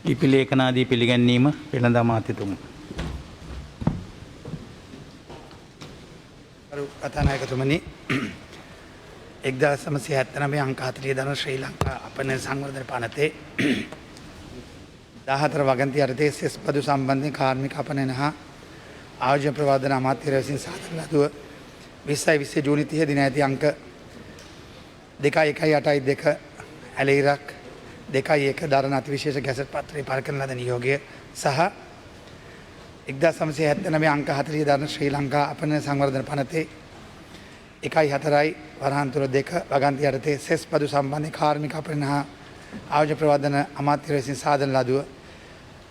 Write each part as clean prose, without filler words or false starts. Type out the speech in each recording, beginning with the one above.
ලිපි ලේඛනාදී පිළිගැන්වීම වෙළඳ අමාත්‍යතුමා. කතානායකතුමනි 1979 අංක 40 දන ශ්‍රී ලංකා අපන සංවර්ධන පනතේ 14 වගන්ති යටතේ සෙස් බදු සම්බන්ධයෙන් කාර්මික අපනයන හා ආයෝජන ප්‍රවාදන අමාත්‍යවරයා විසින් සාදර ලදුව 2020 ජූනි 30 දින ඇති අංක 2.1.8.2 ඇලෙයිරක් 2.1 දරන අතිවිශේෂ ගැසට් පත්‍රයේ පළ කරන ලද නියෝගය සහ 1979 අංක 40 දරන ශ්‍රී ලංකා අපන සංවර්ධන පනතේ 1.4 වරහන් තුර 2 වගන්ති යටතේ සෙස් බදු සම්බන්ධ කාර්මික අපනයන හා ආයෝජන ප්‍රවාදන අමාත්‍යවරයා විසින් සාදර ලදුව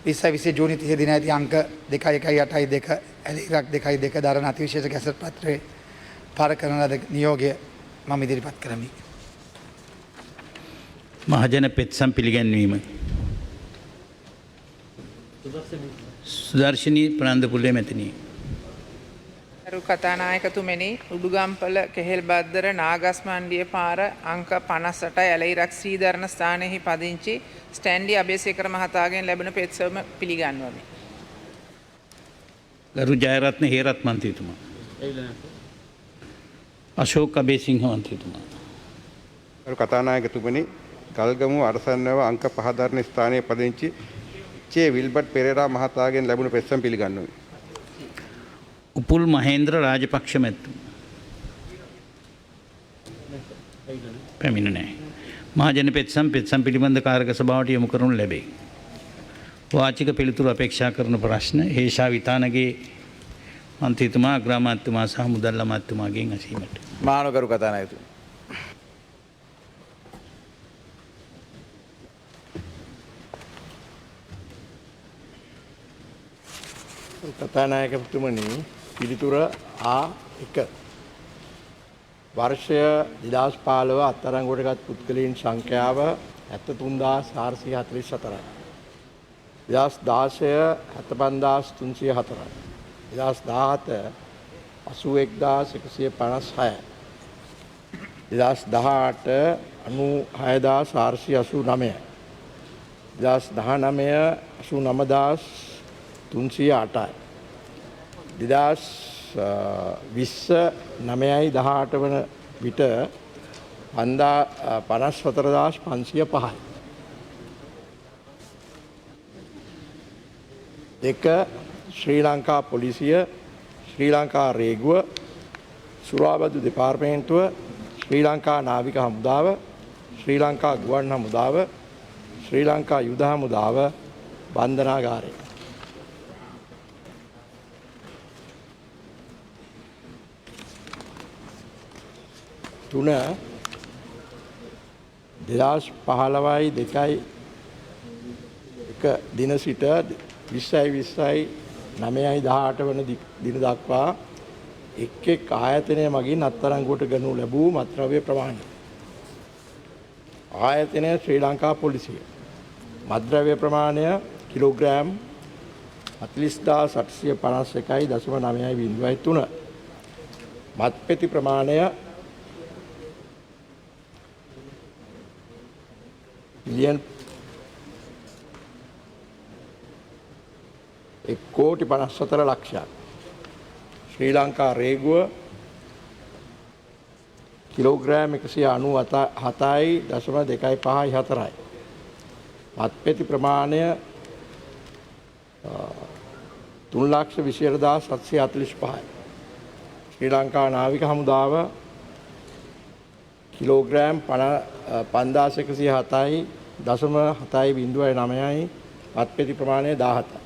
2020 ජූනි 30 දින ඇති අංක 2.1.8.2 ඇලෙයිරක් 2.2 දරන අතිවිශේෂ ගැසට් පත්‍රයේ පළ කරන ලද නියෝගය මම ඉදිරිපත් කරමි. මහජන පෙත්සම් පිළිගැන්වීම. සුදර්ශනී ප්‍රනන්දපුල්ලේ මැතිණිය. අරු කතානායකතුමනි උඩුගම්පල කෙහෙල්බද්දර නාගස්මන්ඩිය පාර අංක 58 ඇලෙයිරක් ශ්‍රීධරණ ස්ථානයෙහි පදිංචි ස්ටැන්ලි අබේසේකර මහතාගෙන් ලැබෙන පෙත්සම පිළිගන්වමි. ගරු ජයරත්න හේරත් මන්ත්‍රීතුමා. අශෝක් අබේසිංහ මන්ත්‍රීතුමා. ගරු කතානායකතුමනි ගල්ගමු අරසන්නව අංක 5 දරන ස්ථානයේ පදිංචි චේ විල්බර්ට් පෙරේරා මහතාගෙන් ලැබුණු පෙත්සම් පිළිගන්වමි. උපුල් මහේන්ද්‍ර රාජපක්ෂ මැතිතුමා. පැමිණ නැහැ. මහජන පෙත්සම් පිළිබඳ කාර්යක සභාවට යොමු කරනු ලැබේ. වාචික පිළිතුරු අපේක්ෂා කරන ප්‍රශ්න හේෂා විතානගේ මන්ත්‍රීතුමා අග්‍රාමාත්‍යතුමා සහ මුදල් අමාත්‍යතුමාගෙන් අසීමට. මානවකරු කතානායකතුමා. කතානායකතුමනි පිළිතුර A1 වර්ෂය 2015 අත්අඩංගුවටගත් පුද්ගලයන් සංඛ්‍යාව 73444යි. 2016 75304යි. 2017 81156යි. 2018 96489යි. 2019 89308යි. 2020 9/18 වන විට 54505යි. දෙක ශ්‍රී ලංකා පොලිසිය, ශ්‍රී ලංකා රේගුව, සුරාබදු දෙපාර්තමේන්තුව, ශ්‍රී ලංකා නාවික හමුදාව, ශ්‍රී ලංකා ගුවන් හමුදාව, ශ්‍රී ලංකා යුද හමුදාව බන්ධනාගාරය. තුන 2015යි 2.1 දින සිට 20යි 9/18 වන දින දක්වා එක් ආයතනය මගින් අත්අඩංගුවට ගනු ලැබූ මත්ද්‍රව්‍ය ප්‍රමාණය. ආයතනය ශ්‍රී ලංකා පොලිසිය. මත්ද්‍රව්‍ය ප්‍රමාණය කිලෝග්‍රෑම් 40851.903. මත්පෙති ප්‍රමාණය මිලියන් 1,54,00,000. ශ්‍රී ලංකා රේගුව කිලෝග්‍රෑම් 197.254යි. මත්පෙති ප්‍රමාණය 3,20,745යි. ශ්‍රී ලංකා නාවික හමුදාව කිලෝග්‍රෑම් 5107.709යි. මත්පෙති ප්‍රමාණය 17යි.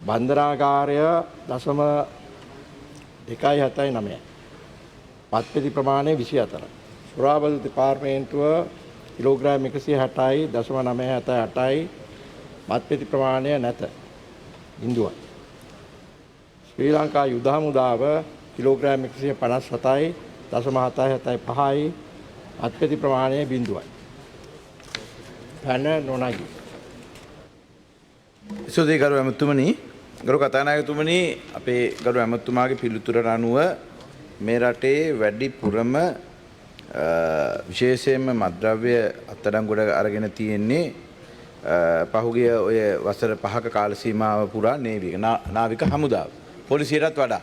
බන්ධනාගාරය 0.279යි. මත්පෙති ප්‍රමාණය 24යි. සුරාබදු දෙපාර්තමේන්තුව කිලෝග්‍රෑම් 160.978යි. මත්පෙති ප්‍රමාණය නැත. 0යි. ශ්‍රී ලංකා යුද හමුදාව කිලෝග්‍රෑම් 157.775යි. මත්පෙති ප්‍රමාණය 0යි. පැන නොනගී. සුදී ගරු ඇමතුමනි, ගරු කතානායකතුමනි, අපේ ගරු ඇමතුමාගේ පිළිතුරට අනුව මේ රටේ වැඩිපුරම විශේෂයෙන්ම මත්ද්‍රව්‍ය අත්අඩංගුවට අරගෙන තියෙන්නේ පහුගිය ඔය වසර 5ක කාල සීමාව පුරා නාවික හමුදාව පොලිසියටත් වඩා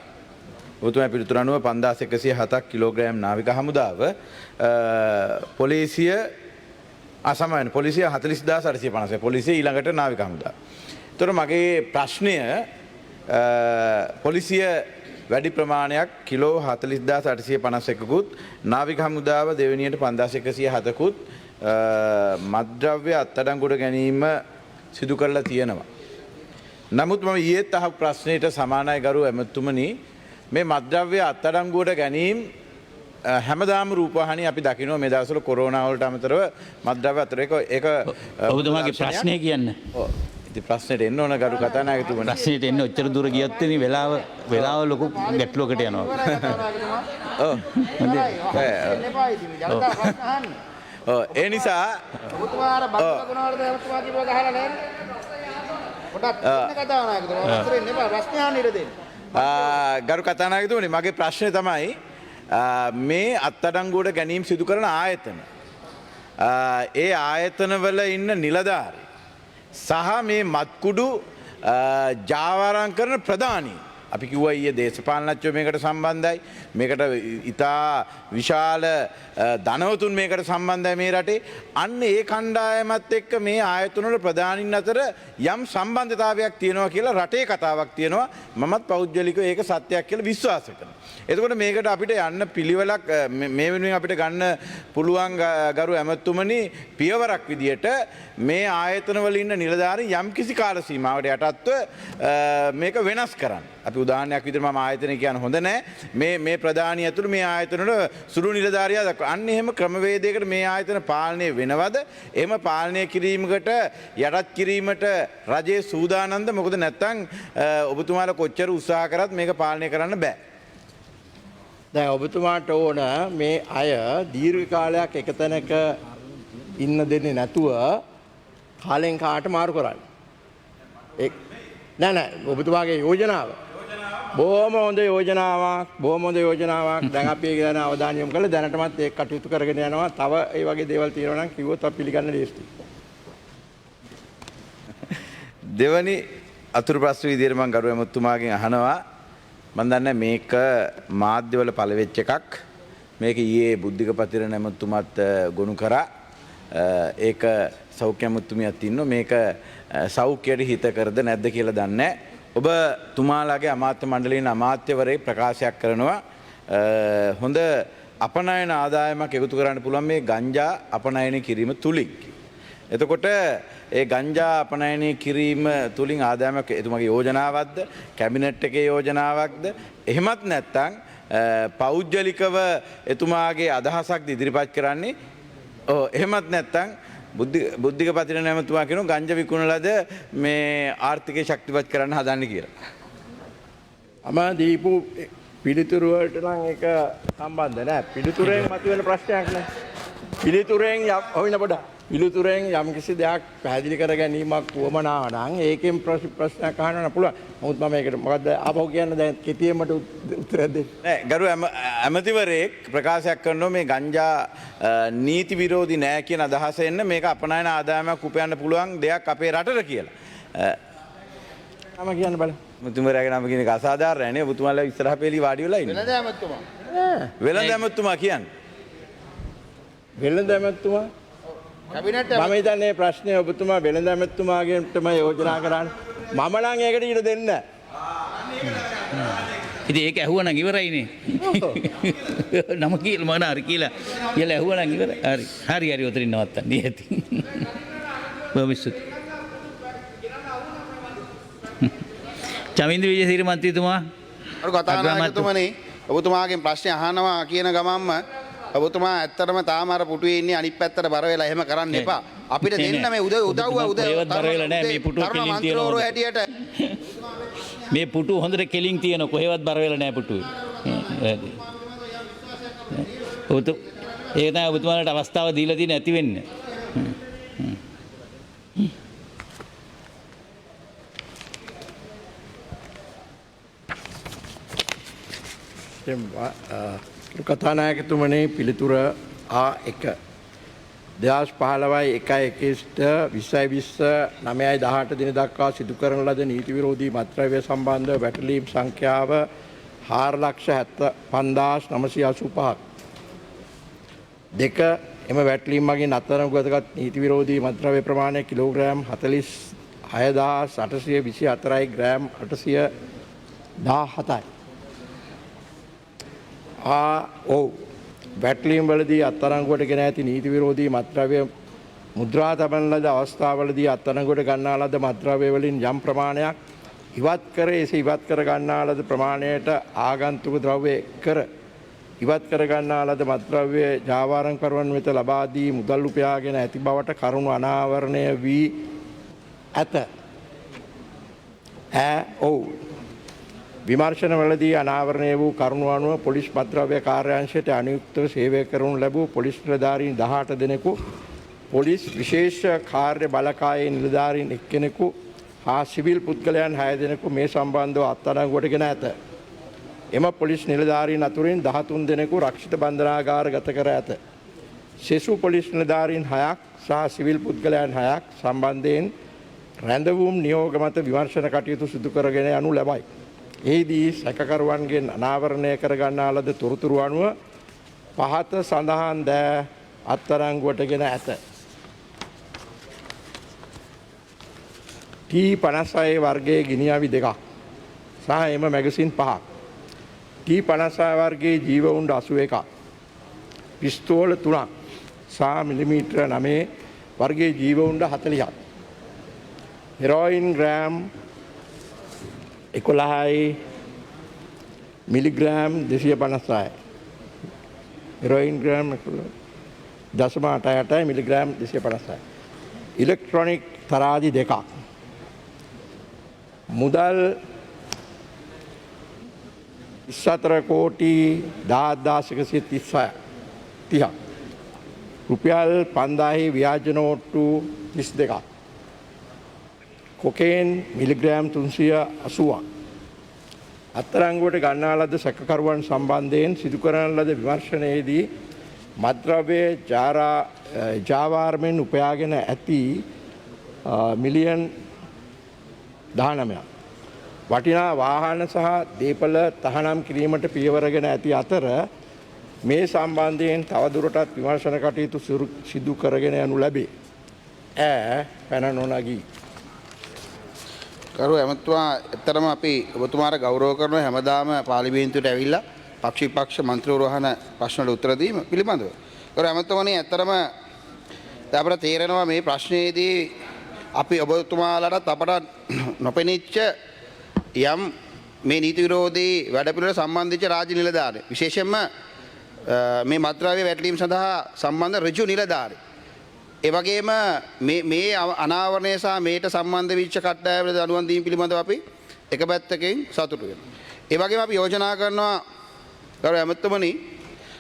ඔබතුමා පිළිතුර අනුව 5107ක් කිලෝග්‍රෑම් නාවික හමුදාව පොලිසිය අසමාන පොලිසිය 40850 පොලිසිය ඊළඟට නාවික හමුදාව. ඒතර මගේ ප්‍රශ්නය පොලිසිය වැඩි ප්‍රමාණයක් කිලෝ 40851කුත් නාවික හමුදාව දෙවෙනියට 5107කුත් මත්ද්‍රව්‍ය අත්අඩංගුවට ගැනීම සිදු කරලා තියෙනවා. නමුත් මම ඊයේත් අහපු ප්‍රශ්නෙට සමානයි ගරු ඇමතුමනි මේ මත්ද්‍රව්‍ය අත්අඩංගුවට ගැනීම හැමදාම රූපවාහිනී අපි දකිනවා මේ දවස්වල කොරෝනා වලට අමතරව මත්ද්‍රව්‍ය අතර ඒක ඔබතුමාගේ ප්‍රශ්නය කියන්න. ඔව් ඉතින් ප්‍රශ්නෙට එන්න ඕන ගරු කතානායකතුමනි. ප්‍රශ්නෙට එන්න ඔච්චර දුර ගියොත් ඉතින් වෙලාව ලොකු ගැටලුවකට යනවා. ඔව් ඒ නිසා ඔබතුමා අර බද්දල ගුණවර්ධන ඔබතුමා කිව්ව ගහලා නැහැ. පොඩක් ඉන්න කතානායකතුමා වස්තරෙන් එපා ප්‍රශ්න අහන්න ඉර දෙන්න. ගරු කතානායකතුමනි මගේ ප්‍රශ්නය තමයි මේ අත්අඩංගුවට ගැනීම සිදු කරන ආයතන ඒ ආයතනවල ඉන්න නිලධාරී සහ මේ මත්කුඩු ජාවාරම් කරන ප්‍රධානී අපි කිව්වා ඊයේ දේශපාලනඥයෝ මේකට සම්බන්ධයි මේකට ඉතා විශාල ධනවතුන් මේකට සම්බන්ධයි මේ රටේ අන්න ඒ කණ්ඩායමත් එක්ක මේ ආයතන වල ප්‍රධානීන් අතර යම් සම්බන්ධතාවයක් තියෙනවා කියලා රටේ කතාවක් තියෙනවා මමත් පෞද්ගලිකව ඒක සත්‍යයක් කියලා විශ්වාස කරනවා. එතකොට මේකට අපිට යන්න පිළිවෙලක් මේ වෙනුවෙන් අපිට ගන්න පුළුවන් ගරු ඇමතුමනි පියවරක් විදියට මේ ආයතන වල ඉන්න නිලධාරීන් යම් කිසි කාල සීමාවකට යටත්ව මේක වෙනස් කරන්න. අපි උදාහරණයක් විදිහට මම ආයතන කියන හොඳ නැහැ මේ ප්‍රධානී ඇතුළු මේ ආයතන වල සුළු නිලධාරියා දක්වා අන්න එහෙම ක්‍රමවේදයකට මේ ආයතන පාලනය වෙනවද එහෙම පාලනය කිරීමකට යටත් කිරීමට රජයේ සූදානම්ද මොකද නැත්නම් ඔබතුමාලා කොච්චර උත්සාහ කරත් මේක පාලනය කරන්න බෑ. දැන් ඔබතුමාට ඕන මේ අය දීර්ඝ කාලයක් එක තැනක ඉන්න දෙන්නේ නැතුව කාලෙන් කාට මාරු කරන්න. නෑ ඔබතුමාගේ යෝජනාව බොහොම හොඳ යෝජනාවක් දැන් අපි ඒක ගැන අවධානය යොමු කළා දැනටමත් ඒක කටයුතු කරගෙන යනවා තව ඒ වගේ දේවල් තියෙනවා නම් කිව්වොත් අපි පිළිගන්න ලේසියි. දෙවනි අතුරු ප්‍රශ්න විදිහට මම ගරු ඇමතුමාගෙන් අහනවා මම දන්නේ මේක මාධ්‍යවල පළවෙච්ච එකක් මේක ඊයේ බුද්ධික පතිරණ ඇමතුමාත් ගොනු කරා ඒක සෞඛ්‍ය ඇමතුමියක් ඉන්නවා මේක සෞඛ්‍යයට හිත කරද නැද්ද කියලා දන්නේ ඔබ තුමාලාගේ අමාත්‍ය මණ්ඩලයෙන් අමාත්‍යවරයෙක් ප්‍රකාශයක් කරනවා හොඳ අපනයන ආදායමක් එකතු කරන්න පුළුවන් මේ ගංජා අපනයනය කිරීම තුලින්. එතකොට ඒ ගංජා අපනයනය කිරීම තුලින් ආදායමක් එතුමාගේ යෝජනාවක්ද කැබිනට් එකේ යෝජනාවක්ද එහෙමත් නැත්නම් පෞද්ගලිකව එතුමාගේ අදහසක්ද ඉදිරිපත් කරන්නේ එහෙමත් නැත්නම් බුද්ධික පතිරණ ඇමතුමා කියනවා ගංජා විකුණලාද මේ ආර්ථිකය ශක්තිමත් කරන්න හදන්නේ කියලා. අම දීපු පිළිතුරු වලට නම් ඒක සම්බන්ධ නැහැ. පිළිතුරෙන් මතුවෙන ප්‍රශ්නයක් නෑ. පිළිතුරෙන් පිළිතුරෙන් යම් කිසි දෙයක් පැහැදිලි කර ගැනීමක් වමනා නම් ඒකෙන් ප්‍රශ්නයක් අහන්න පුළුවන්. නමුත් මම ඒකට මොකද්ද ආපහු කියන්න දැන් කෙටියෙන්ම උත්තර දෙන්න. නෑ ගරු ඇමතිවරයෙක් ප්‍රකාශයක් කරනවා මේ ගංජා නීති විරෝධී නෑ කියන අදහස එන්න මේක අපනයන ආදායමක් උපයන්න පුළුවන් දෙයක් අපේ රටට කියලා. මම කියන්න බලන්න. මුතුමරයාගේ නම කියන එක අසාධාරණයි නේ. ඔබතුමාලා ඉස්සරහ පෙළි වාඩි වෙලා ඉන්නේ. වෙළඳ ඇමතුමා. වෙළඳ ඇමතුමා කියන්නේ. වෙළඳ ඇමතුමා කැබිනට් මම හිතන්නේ ප්‍රශ්නේ ඔබතුමා වෙළඳ ඇමතුමාගෙන් තමයි යෝජනා කරන්නේ. මම නම් ඒකට ඉඩ දෙන්නේ නැහැ. ඉතින් ඒක ඇහුවනම් ඉවරයිනේ. නම කියලා මොන හරි කියලා ඇහුවනම් ඉවරයි. හරි උතරින් නවත්තන්න. ඇති. බොමිසුත්. චමින්ද විජේසිරි මන්ත්‍රීතුමා අර කතානායකතුමනි ඔබතුමාගෙන් ප්‍රශ්න අහනවා කියන ගමන්ම ඔබතුමා ඇත්තටම තාම අර පුටුවේ ඉන්නේ අනිත් පැත්තට බර වෙලා එහෙම කරන්න එපා. අපිට දෙන්න මේ උදව්ව කොහෙවත් බර වෙලා නැහැ මේ පුටුව කෙලින් තියෙනවා. හැටියට මේ පුටුව හොඳට කෙලින් තියෙනවා කොහෙවත් බර වෙලා නැහැ පුටුවේ. ඒක තමයි ඔබතුමාලට අවස්ථාව දීලා තියෙන ඇති වෙන්න. කතානායකතුමනි පිළිතුර A1 දෙදස් 15/1/20/9/18 දින දක්වා සිදු කරන ලද නීති විරෝධී මත්ද්‍රව්‍ය සම්බන්ධ වැටලීම් සංඛ්‍යාව 4,75,985ක්. දෙක එම වැටලීම් මගින් අත්අඩංගුවටගත් නීති විරෝධී මත්ද්‍රව්‍ය ප්‍රමාණය කිලෝග්‍රෑම් 46,824යි ග්‍රෑම් 817යි. වැටලීම් වලදී අත්අඩංගුවට ගෙන ඇති නීති විරෝධී මත්ද්‍රව්‍ය මුද්‍රා තබන ලද අවස්ථාවලදී අත්අඩංගුවට ගන්නා ලද මත්ද්‍රව්‍ය වලින් යම් ප්‍රමාණයක් ඉවත් කර එසේ ඉවත් කර ගන්නා ලද ප්‍රමාණයට ආගන්තුක ද්‍රව්‍ය කර ඉවත් කර ගන්නා ලද මත්ද්‍රව්‍ය ජාවාරම්කරුවන් වෙත ලබා දී මුදල් උපයාගෙන ඇති බවට කරුණු අනාවරණය වී ඇත. විමර්ශනවලදී අනාවරණය වූ කරුණු අනුව පොලිස් මත්ද්‍රව්‍ය කාර්යාංශයට අනුයුක්තව සේවය කරනු ලැබූ පොලිස් නිලධාරීන් 18 දෙනෙකු, පොලිස් විශේෂ කාර්ය බලකායේ නිලධාරීන් එක්කෙනෙකු හා සිවිල් පුද්ගලයන් 6 දෙනෙකු මේ සම්බන්ධව අත්අඩංගුවට ගෙන ඇත. එම පොලිස් නිලධාරීන් අතුරින් 13 දෙනෙකු රක්ෂිත බන්ධනාගාරගත කර ඇත. සෙසු පොලිස් නිලධාරීන් 6ක් සහ සිවිල් පුද්ගලයන් 6ක් සම්බන්ධයෙන් රැඳවුම් නියෝග මත විමර්ශන කටයුතු සිදු කරගෙන යනු ලබයි. එහිදී සැකකරුවන්ගෙන් අනාවරණය කර ගන්නා ලද තොරතුරු අනුව පහත සඳහන් දෑ අත්අඩංගුවට ගෙන ඇත. T56 වර්ගයේ ගිනි අවි 2ක් සහ එම මැගසින් 5ක්. T56 වර්ගයේ ජීවඋණ්ඩ 81ක්. පිස්තෝල 3ක් සහ මිලිමීටර 9 වර්ගයේ ජීවඋණ්ඩ 40ක්. හෙරෝයින් ග්‍රෑම් 11යි මිලිග්‍රෑම් 256යි. හෙරෝයින් ග්‍රෑම් 0.88යි මිලිග්‍රෑම් 256යි. ඉලෙක්ට්‍රොනික තරාදි 2ක්. මුදල් 24,10,130ක්. රුපියල් 5,000 ව්‍යාජ නෝට්ටු 32ක්. Cocaine milligram 380ක්. අත්අඩංගුවට ගන්නා ලද සැකකරුවන් සම්බන්ධයෙන් සිදු කරන ලද විමර්ශනයේදී මත්ද්‍රව්‍ය ජාවාරමෙන් උපයාගෙන ඇති මිලියන් 19ක්. වටිනා වාහන සහ දේපල තහනම් කිරීමට පියවරගෙන ඇති අතර මේ සම්බන්ධයෙන් තවදුරටත් විමර්ශන කටයුතු සිදු කරගෙන යනු ලැබේ. පැන නොනගී. කරු ඇමතුමා ඇත්තරම අපි ඔබතුමාට ගෞරව කරනවා හැමදාම පාර්ලිමේන්තුවට ඇවිල්ලා පක්ෂ විපක්ෂ මන්ත්‍රීවරු අහන ප්‍රශ්නවලට උත්තර දීම පිළිබඳව. කරු ඇමතුමනි ඇත්තරම අපට තේරෙනවා මේ ප්‍රශ්නයේදී අපි ඔබතුමාලටත් අපට නොපෙනිච්ච යම් මේ නීති විරෝධී වැඩපිළිවෙල සම්බන්ධිත රාජ්‍ය නිලධාරීන් විශේෂයෙන්ම මේ මත්ද්‍රව්‍ය වැටලීම් සඳහා සම්බන්ධ ඍජු නිලධාරීන් ඒ වගේම මේ අනාවරණය සහ මේට සම්බන්ධ වෙච්ච කණ්ඩායමට දඬුවම් දීම පිළිබඳව අපි එක පැත්තකින් සතුටු වෙනවා. ඒ වගේම අපි යෝජනා කරනවා ගරු ඇමතුමනි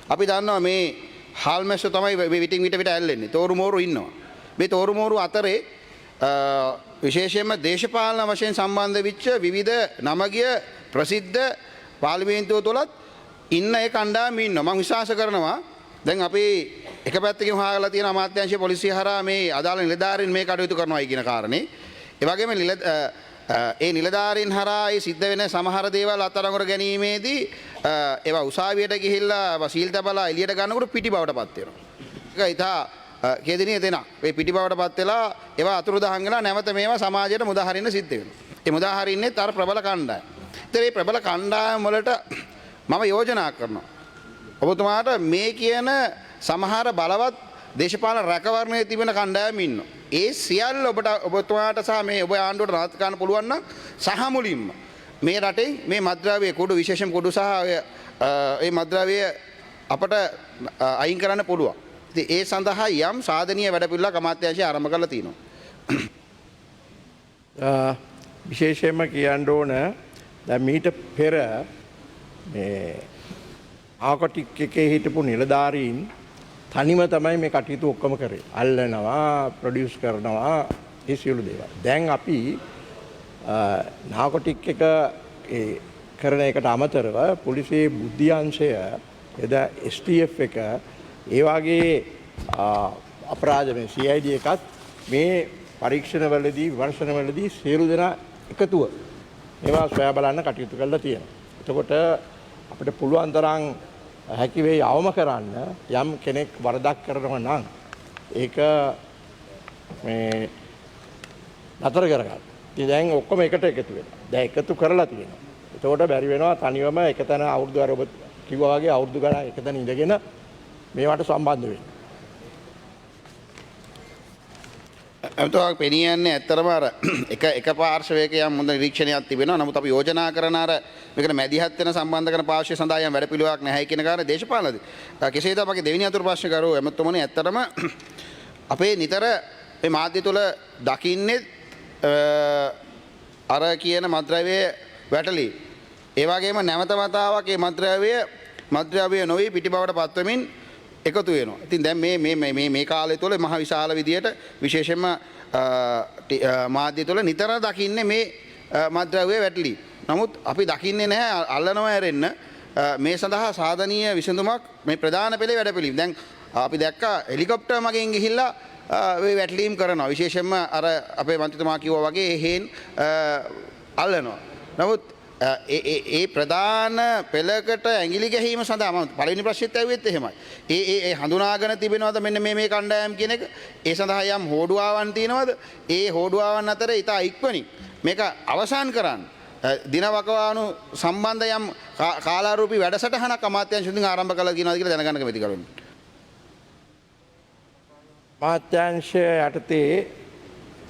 අපි දන්නවා මේ හාල්මැස්සෝ තමයි විටින් විට ඇල්ලෙන්නේ. තෝරු මෝරු ඉන්නවා. මේ තෝරු මෝරු අතරේ විශේෂයෙන්ම දේශපාලන වශයෙන් සම්බන්ධ වෙච්ච විවිධ නමගිය ප්‍රසිද්ධ පාර්ලිමේන්තුව තුලත් ඉන්න ඒ කණ්ඩායම ඉන්නවා. මම විශ්වාස කරනවා දැන් අපි එක පැත්තකින් හොයාගලා තියෙන අමාත්‍යාංශයේ පොලිසිය හරහා මේ අදාළ නිලධාරීන් මේ කටයුතු කරනවායි කියන කාරණේ. ඒ වගේම ඒ නිලධාරීන් හරහා ඒ සිද්ධ වෙන සමහර දේවල් අත්අඩංගුවට ගැනීමේදී ඒවා උසාවියට ගිහිල්ලා සීල් තබලා එළියට ගන්නකොට පිටි බවට පත් වෙනවා. ඒක ඉතා කේදෙනිය දෙනවා. මේ පිටි බවට පත් වෙලා ඒවා අතුරුදහන් වෙලා නැවත මේවා සමාජයට මුදාහරින්න සිද්ධ වෙනවා. ඒ මුදාහරින්නෙත් අර ප්‍රබල කණ්ඩායම්. ඉතින් මේ ප්‍රබල කණ්ඩායම් වලට මම යෝජනා කරනවා. ඔබතුමාට මේ කියන සමහර බලවත් දේශපාලන රැකවරණයේ තිබෙන කණ්ඩායම් ඉන්නවා. ඒ සියල්ල ඔබතුමාට සහ මේ ඔබ ආණ්ඩුවට රාත් ගන්න පුළුවන් නම් සහ මුලින්ම මේ රටේ මේ මත්ද්‍රව්‍ය කුඩු විශේෂම කුඩු සහ ඒ මත්ද්‍රව්‍ය අපට අයින් කරන්න පුළුවන්. ඉතින් ඒ සඳහා යම් සාධනීය වැඩපිළිවෙලක් අමාත්‍යාංශය ආරම්භ කරලා තියෙනවා. විශේෂයෙන්ම කියන්න ඕන දැන් මීට පෙර මේ ආකටික් එකේ හිටපු නිලධාරීන් තනිම තමයි මේ කටයුතු ඔක්කොම කරේ. අල්ලනවා, ප්‍රොඩියුස් කරනවා, ඒ සියලු දේවල්. දැන් අපි නාකටික් එක කරන එකට අමතරව පොලිසියේ බුද්ධි අංශය එදා STF එක ඒ වගේ අපරාධ මේ CID එකත් මේ පරීක්ෂණවලදී විමර්ශනවලදී සියලු දෙනා එකතුව මේවා සොයා බලන්න කටයුතු කරලා තියෙනවා. එතකොට අපිට පුළුවන් තරම් හැකි වෙයි අවම කරන්න යම් කෙනෙක් වරදක් කරනවා නම් ඒක මේ නතර කරගන්න. ඉතින් දැන් ඔක්කොම එකට එකතු වෙනවා. දැන් එකතු කරලා තියෙනවා. එතකොට බැරි වෙනවා තනියම එකතැන අවුරුදු අර ඔබ කිව්වා වගේ අවුරුදු ගණන් එකතැන ඉඳගෙන මේවට සම්බන්ධ වෙන්න. ඇමතුමා පෙනී යන්නේ ඇත්තටම අර එක පාර්ශවයක යම් හොඳ නිරීක්ෂණයක් තිබෙනවා. නමුත් අපි යෝජනා කරන අර මේකට මැදිහත් වෙන සම්බන්ධ කරන පාර්ශ්වය සඳහා යම් වැඩපිළිවෙලක් නැහැ කියන කාරණේ දේශපාලනදී. කෙසේද අපගේ දෙවෙනි අතුරු ප්‍රශ්න කරු ඇමතුමනි ඇත්තටම අපේ නිතර මේ මාධ්‍ය තුල දකින්නේ අර කියන මත්ද්‍රව්‍ය වැටලි. ඒ වගේම නැවත වතාවක් මේ මත්ද්‍රව්‍ය නොවි පිටිබවට පත්වමින් එකතු වෙනවා. ඉතින් දැන් මේ කාලය තුළ මහ විශාල විදියට විශේෂයෙන්ම මාධ්‍ය තුළ නිතර දකින්නේ මේ මත්ද්‍රව්‍ය වැටලි. නමුත් අපි දකින්නේ නැහැ අල්ලනවා ඇරෙන්න මේ සඳහා සාධනීය විසඳුමක් මේ ප්‍රධාන පෙළේ වැඩපිළිවෙල. දැන් අපි දැක්කා හෙලිකොප්ටර් මගින් ගිහිල්ලා මේ වැටලීම් කරනවා. විශේෂයෙන්ම අර අපේ මන්ත්‍රීතුමා කිව්වා වගේ හේන් අල්ලනවා. නමුත් ඒ ප්‍රධාන පෙළකට ඇඟිලි ගැහිම සඳහා මම පළවෙනි ප්‍රශ්නෙත් ඇහුවෙත් එහෙමයි. ඒ හඳුනාගෙන තිබෙනවද මෙන්න මේ කණ්ඩායම් කියන එක? ඒ සඳහා යම් හෝඩුවාවන් තියෙනවද? ඒ හෝඩුවාවන් අතර ඉතා ඉක්මනින් මේක අවසන් කරන්න දිනවකවානු සම්බන්ධ යම් කාලාරූපී වැඩසටහනක් අමාත්‍යාංශයෙන් ආරම්භ කළා කියනවාද කියලා දැනගන්න කැමති කරුවන්. අමාත්‍යාංශය යටතේ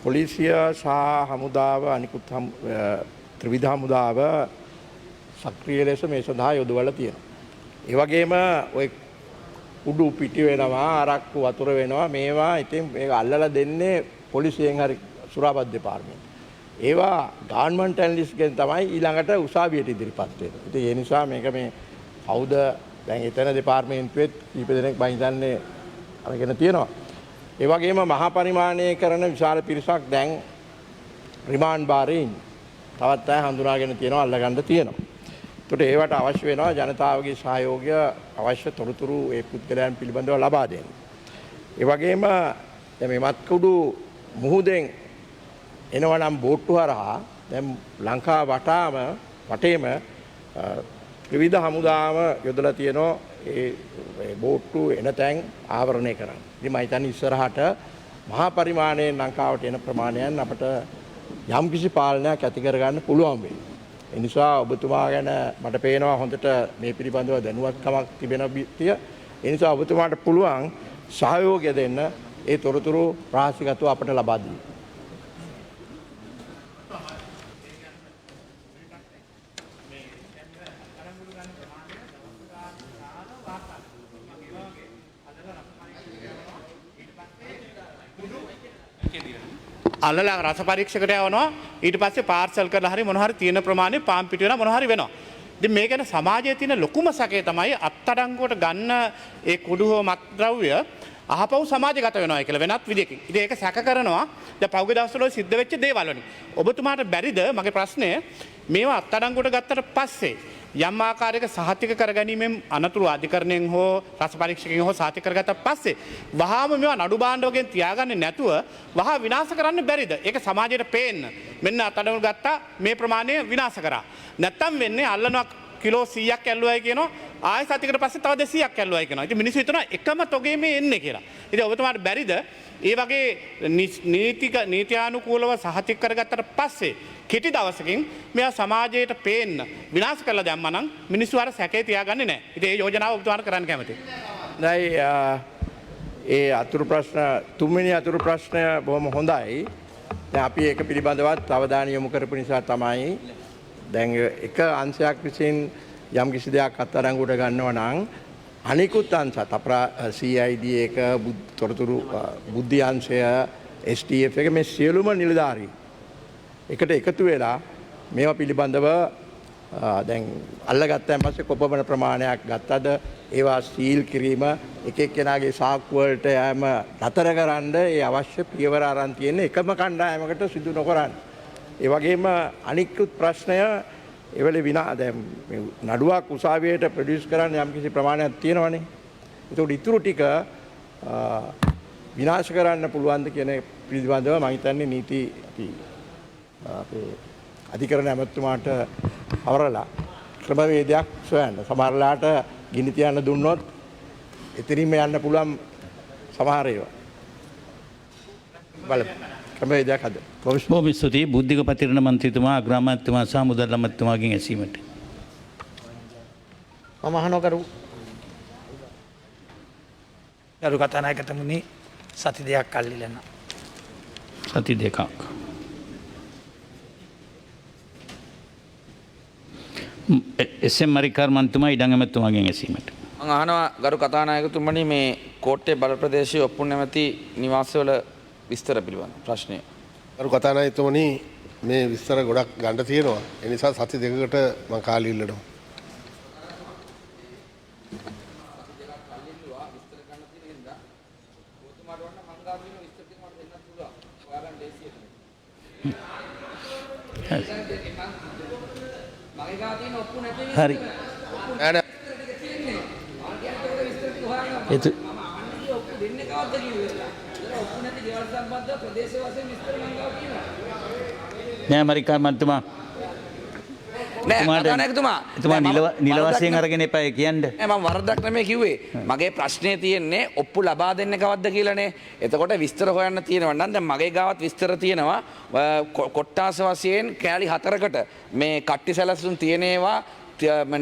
පොලිසිය සහ හමුදාව අනිකුත් ත්‍රිවිධ හමුදාව සක්‍රිය ලෙස මේ සඳහා යොදවලා තියෙනවා. ඒ වගේම ඔය උඩු පිටි වෙනවා අරක්කු වතුර වෙනවා මේවා ඉතින් මේක අල්ලලා දෙන්නේ පොලිසියෙන් හරි සුරාපත් දෙපාර්තමේන්තුව. ඒවා ගවර්න්මන්ට් ඇනලිස්ට්ගෙන් තමයි ඊළඟට උසාවියට ඉදිරිපත් වෙන්නේ. ඉතින් ඒ නිසා මේක මේ කවුද දැන් එතන දෙපාර්තමේන්තුවෙත් කීප දෙනෙක් මම හිතන්නේ අරගෙන තියෙනවා. ඒ වගේම මහා පරිමාණයේ කරන විශාල පිරිසක් දැන් රිමාන්ඩ් බාරේ තවත් අය හඳුනාගෙන තියෙනවා අල්ලගන්න තියෙනවා. ඒකට ඒවට අවශ්‍ය වෙනවා ජනතාවගේ සහයෝගය අවශ්‍ය තොරතුරු ඒ පුද්ගලයන් පිළිබඳව ලබා දෙන්න. ඒ වගේම දැන් මේ මත්කුඩු මුහුදෙන් එනවනම් බෝට්ටු හරහා දැන් ලංකාව වටේම ත්‍රිවිධ හමුදාව යොදලා තියෙනවා ඒ බෝට්ටු එන තැන් ආවරණය කරන්න. ඉතින් මම හිතන්නේ ඉස්සරහට මහා පරිමාණයෙන් ලංකාවට එන ප්‍රමාණයන් අපට යම් කිසි පාලනයක් ඇති කරගන්න පුළුවන් වෙයි. ඒ නිසා ඔබතුමා ගැන මට පේනවා හොඳට මේ පිළිබඳව දැනුවත්කමක් තිබෙන විදිය. ඒ නිසා ඔබතුමාට පුළුවන් සහයෝගය දෙන්න ඒ තොරතුරු රහසිගතව අපට ලබා දෙන්න. අල්ලලා රස පරීක්ෂකට යවනවා ඊට පස්සේ පාර්සල් කරලා හරි මොන හරි තියෙන ප්‍රමාණය පාම් පිට වෙනවා මොන හරි වෙනවා. ඉතින් මේ ගැන සමාජයේ තියෙන ලොකුම සැකය තමයි අත්අඩංගුවට ගන්න ඒ කුඩු හෝ මත්ද්‍රව්‍ය අහපව් සමාජගත වෙනවා කියලා වෙනත් විදිහකින්. ඉතින් ඒක සැක කරනවා දැන් පහුගිය දවස්වල සිද්ධ වෙච්ච දේවල් වලින්. ඔබතුමාට බැරිද මගේ ප්‍රශ්නය මේවා අත්අඩංගුවට ගත්තට පස්සේ යම් ආකාරයක සහතික කරගැනීමෙන් අනතුරු අධිකරණයෙන් හෝ රස පරීක්ෂකෙන් හෝ සහතික කරගත්ත පස්සේ වහාම මේවා නඩු භාණ්ඩ වගේ තියාගන්නේ නැතුව වහා විනාශ කරන්න බැරිද? ඒක සමාජයට පේන්න. මෙන්න අත්අඩංගුවට ගත්තා මේ ප්‍රමාණය විනාශ කරා. නැත්තම් වෙන්නේ අල්ලනවා කිලෝ 100ක් ඇල්ලුවයි කියනවා ආයෙ සතියකට පස්සේ තව 200ක් ඇල්ලුවයි කියනවා. ඉතින් මිනිස්සු හිතනවා එකම තොගේ මේ එන්නේ කියලා. ඉතින් ඔබතුමාට බැරිද ඒ වගේ නීත්‍යානුකූලව සහතික කරගත්තට පස්සේ කෙටි දවසකින් මෙයා සමාජයට පේන්න විනාශ කරලා දැම්මා නම් මිනිස්සු අර සැකේ තියාගන්නේ නැහැ. ඉතින් ඒ යෝජනාව ඔබතුමාට කරන්න කැමතියි. දැයි ඒ අතුරු ප්‍රශ්න තුන්වෙනි අතුරු ප්‍රශ්නය බොහොම හොඳයි. දැන් අපි ඒක පිළිබඳවත් අවධානය යොමු කරපු නිසා තමයි දැන් එක අංශයක් විසින් යම් කිසි දෙයක් අත්අඩංගුවට ගන්නවා නම් අනිකුත් අංශත් CID එක තොරතුරු බුද්ධි අංශය STF එක මේ සියලුම නිලධාරීන් එකට එකතු වෙලා මේවා පිළිබඳව දැන් අල්ලගත්තන් පස්සේ කොපමණ ප්‍රමාණයක් ගත්තද ඒවා සීල් කිරීම එක එක්කෙනාගේ සාක්කු වලට යෑම නතර කරන්න ඒ අවශ්‍ය පියවර අරන් තියෙන එකම කණ්ඩායමකට සිදු නොකරන්න. ඒ වගේම අනිකුත් ප්‍රශ්නය එවල දැන් නඩුවක් උසාවියට ප්‍රොඩියුස් කරන්න යම් කිසි ප්‍රමාණයක් තියෙනවනේ. ඒකට ඉතුරු ටික විනාශ කරන්න පුළුවන්ද කියන පිළිබඳව මම හිතන්නේ නීති අපේ අධිකරණ ඇමතුමාට අවරලා ක්‍රමවේදයක් සොයන්න. සමහරලාට ගිනි තියන්න දුන්නොත් එතනින්ම යන්න පුළුවන් සමහර ඒවා. බලමු. ක්‍රමවේදයක් හද. බොහොම ස්තුතියි බුද්ධික පතිරණ මන්ත්‍රීතුමා අග්‍රාමාත්‍යතුමා සහ මුදල් අමාත්‍යතුමාගෙන් ඇසීමට. මම අහනවා ගරු කතානායකතුමනි සති දෙකක් අල්ලිලන. සති දෙකක්. එස්.එම්. මරිකාර් මන්ත්‍රීතුමා ඉඩම් ඇමතුමාගෙන් ඇසීමට. මම අහනවා ගරු කතානායකතුමනි මේ කෝට්ටේ බල ප්‍රදේශයේ ඔප්පු නැමැති නිවාසවල විස්තර පිළිබඳ ප්‍රශ්නය. ගරු කතානායකතුමනි මේ විස්තර ගොඩක් ගන්න තියෙනවා. ඒ නිසා සති දෙකකට මම කාලය ඉල්ලනවා. හරි. නෑ මරිකාර් මන්ත්‍රීතුමා. එතුමා නිල වශයෙන් අරගෙන එපා කියන්න. මම වරදක් නෙමෙයි කිව්වේ. මගේ ප්‍රශ්නේ තියෙන්නේ ඔප්පු ලබා දෙන්න කවද්ද කියලානේ. එතකොට විස්තර හොයන්න තියෙනවා නම් දැන් මගේ ගාවත් විස්තර තියෙනවා. කොට්ටාස වශයෙන් කෑලි 4කට මේ කට්ටි සැලසුම් තියෙන ඒවා